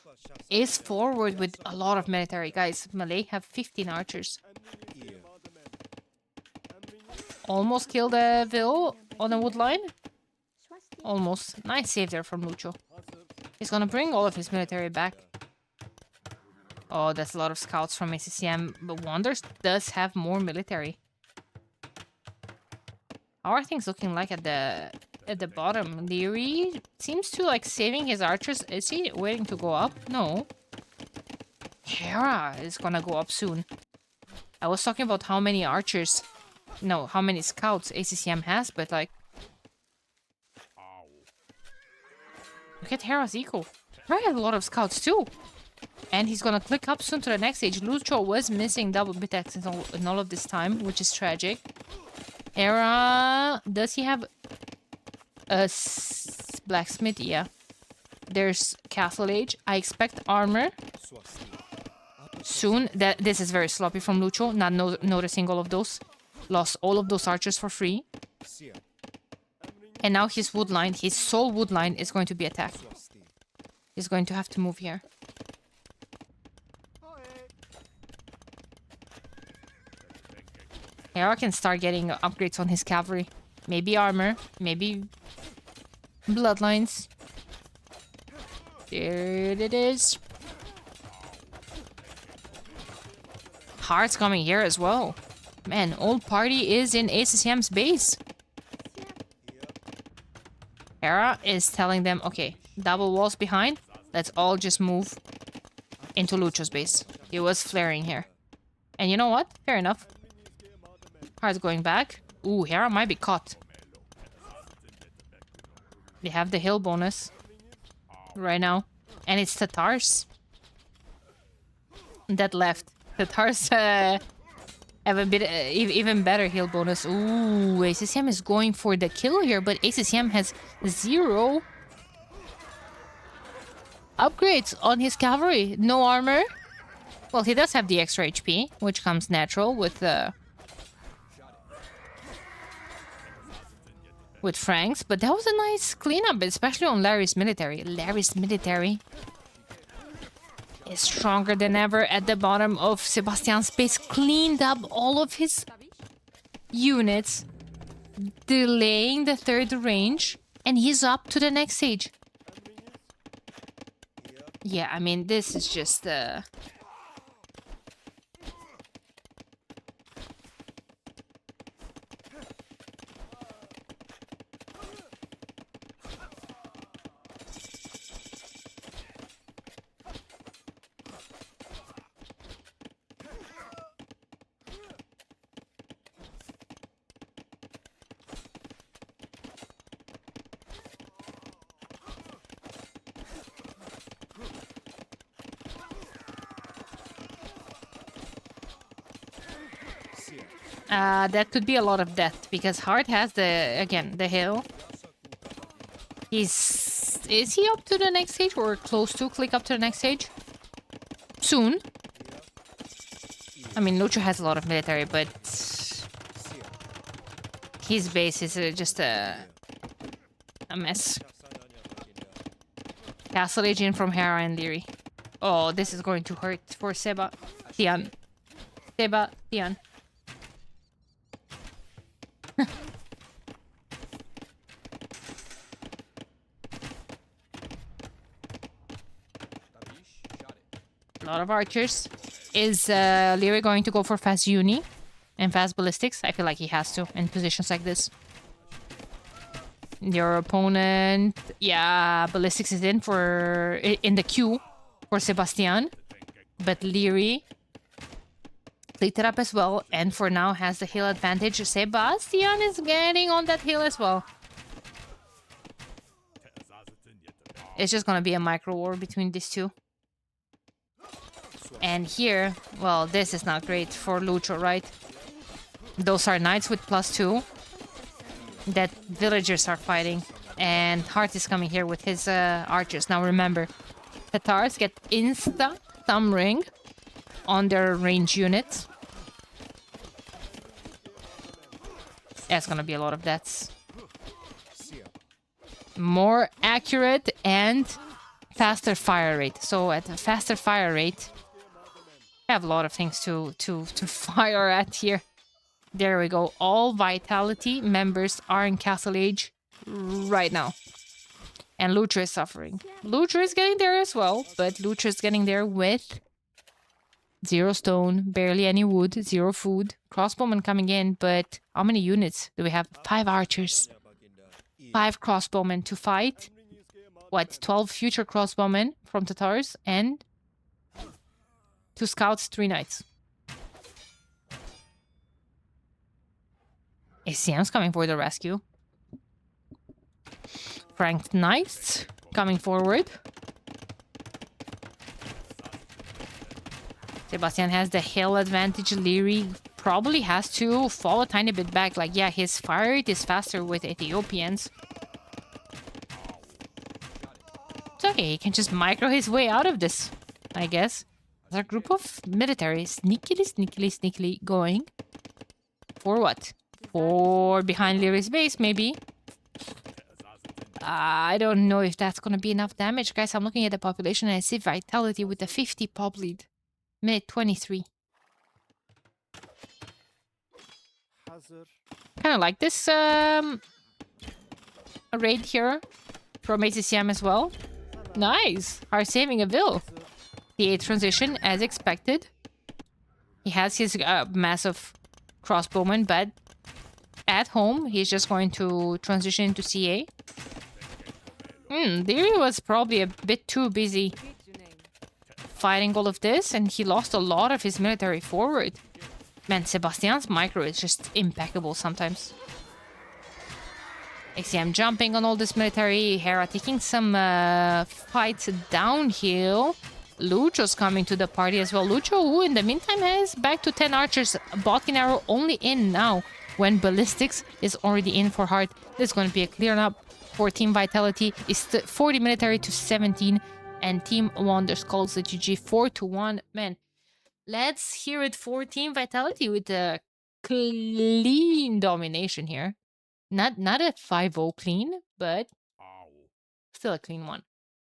is forward with a lot of military. Guys, Malay have 15 archers. Almost killed a Vil on a wood line. Almost. Nice save there from Lucho. He's gonna bring all of his military back. Oh, that's a lot of scouts from ACCM. But Wonders does have more military. How are things looking like at the bottom? Leary seems to like saving his archers. Is he waiting to go up? No. Hera is gonna go up soon. I was talking about how many archers, no, how many scouts ACCM has, but like, look at Hera's eco. Hera has a lot of scouts too. And he's gonna click up soon to the next stage. Lucho was missing double bit X in all of this time, which is tragic. Hera, does he have a blacksmith? Yeah. There's Castle Age. I expect armor soon. This is very sloppy from Lucho, not noticing all of those. Lost all of those archers for free. And now his wood line, his sole wood line is going to be attacked. He's going to have to move here. Hera can start getting upgrades on his cavalry. Maybe armor, maybe bloodlines. There it is. Heart's coming here as well. Man, old party is in ACCM's base. Hera is telling them, okay, double walls behind. Let's all just move into Lucho's base. He was flaring here. And you know what? Fair enough. Heart's going back. Ooh, Hera might be caught. They have the hill bonus right now. And it's Tatars that left. Tatars have a bit even better heal bonus. Ooh, ACCM is going for the kill here, but ACCM has 0 upgrades on his cavalry. No armor. Well, he does have the extra HP, which comes natural with Franks, but that was a nice cleanup, especially on Larry's military. Larry's military is stronger than ever at the bottom of Sebastian's base. Cleaned up all of his units, delaying the third range, and he's up to the next stage. Yeah, I mean, this is just... that could be a lot of death, because Hart has the hill. Is he up to the next stage or close to click up to the next stage? Soon. I mean, Lucho has a lot of military, but his base is just a mess. Castle Age in from Hera and Leary. Oh, this is going to hurt for Sebastian. Sebastian. A lot of archers. Is Leary going to go for fast uni and fast ballistics? I feel like he has to in positions like this. Your opponent, yeah, ballistics is in the queue for Sebastian, but Leary cleaned it up as well, and for now has the hill advantage. Sebastian is getting on that hill as well. It's just gonna be a micro war between these two. And here, well, this is not great for Lucho, right? Those are knights with +2 that villagers are fighting. And Hart is coming here with his archers. Now remember, Tatars get insta thumb ring on their range units. That's gonna be a lot of deaths. More accurate and faster fire rate. So at a faster fire rate, I have a lot of things to fire at here. There we go. All Vitality members are in Castle Age right now. And Lucho is suffering. Lucho is getting there as well, but Lucho is getting there with 0 stone, barely any wood, 0 food. Crossbowmen coming in, but how many units do we have? 5 archers. 5 crossbowmen to fight. What, 12 future crossbowmen from Tatars and 2 scouts, 3 knights. ACM's coming for the rescue. Franked knights coming forward. Sebastian has the hill advantage. Leary probably has to fall a tiny bit back. Like, yeah, his fire rate is faster with Ethiopians. It's okay, he can just micro his way out of this, I guess. There's a group of military sneakily going. For what? For behind Leary's base, maybe. I don't know if that's gonna be enough damage. Guys, I'm looking at the population and I see Vitality with a 50 pop lead. Minute 23. Kind of like this raid here from ACCM as well. Nice! Are saving a Vil. The 8 transition as expected. He has his massive crossbowman, but at home he's just going to transition into CA. Deary was probably a bit too busy fighting all of this, and he lost a lot of his military forward. Man, Sebastian's micro is just impeccable sometimes. XCM jumping on all this military. Hera taking some fights downhill. Lucho's coming to the party as well. Lucho, who in the meantime has back to 10 archers. Botkin arrow only in now when ballistics is already in for heart. This is going to be a clear up for Team Vitality. It's 40 military to 17. And Team Wonders calls the GG 4-1. Man, let's hear it for Team Vitality with a clean domination here. Not a 5-0 clean, but still a clean one.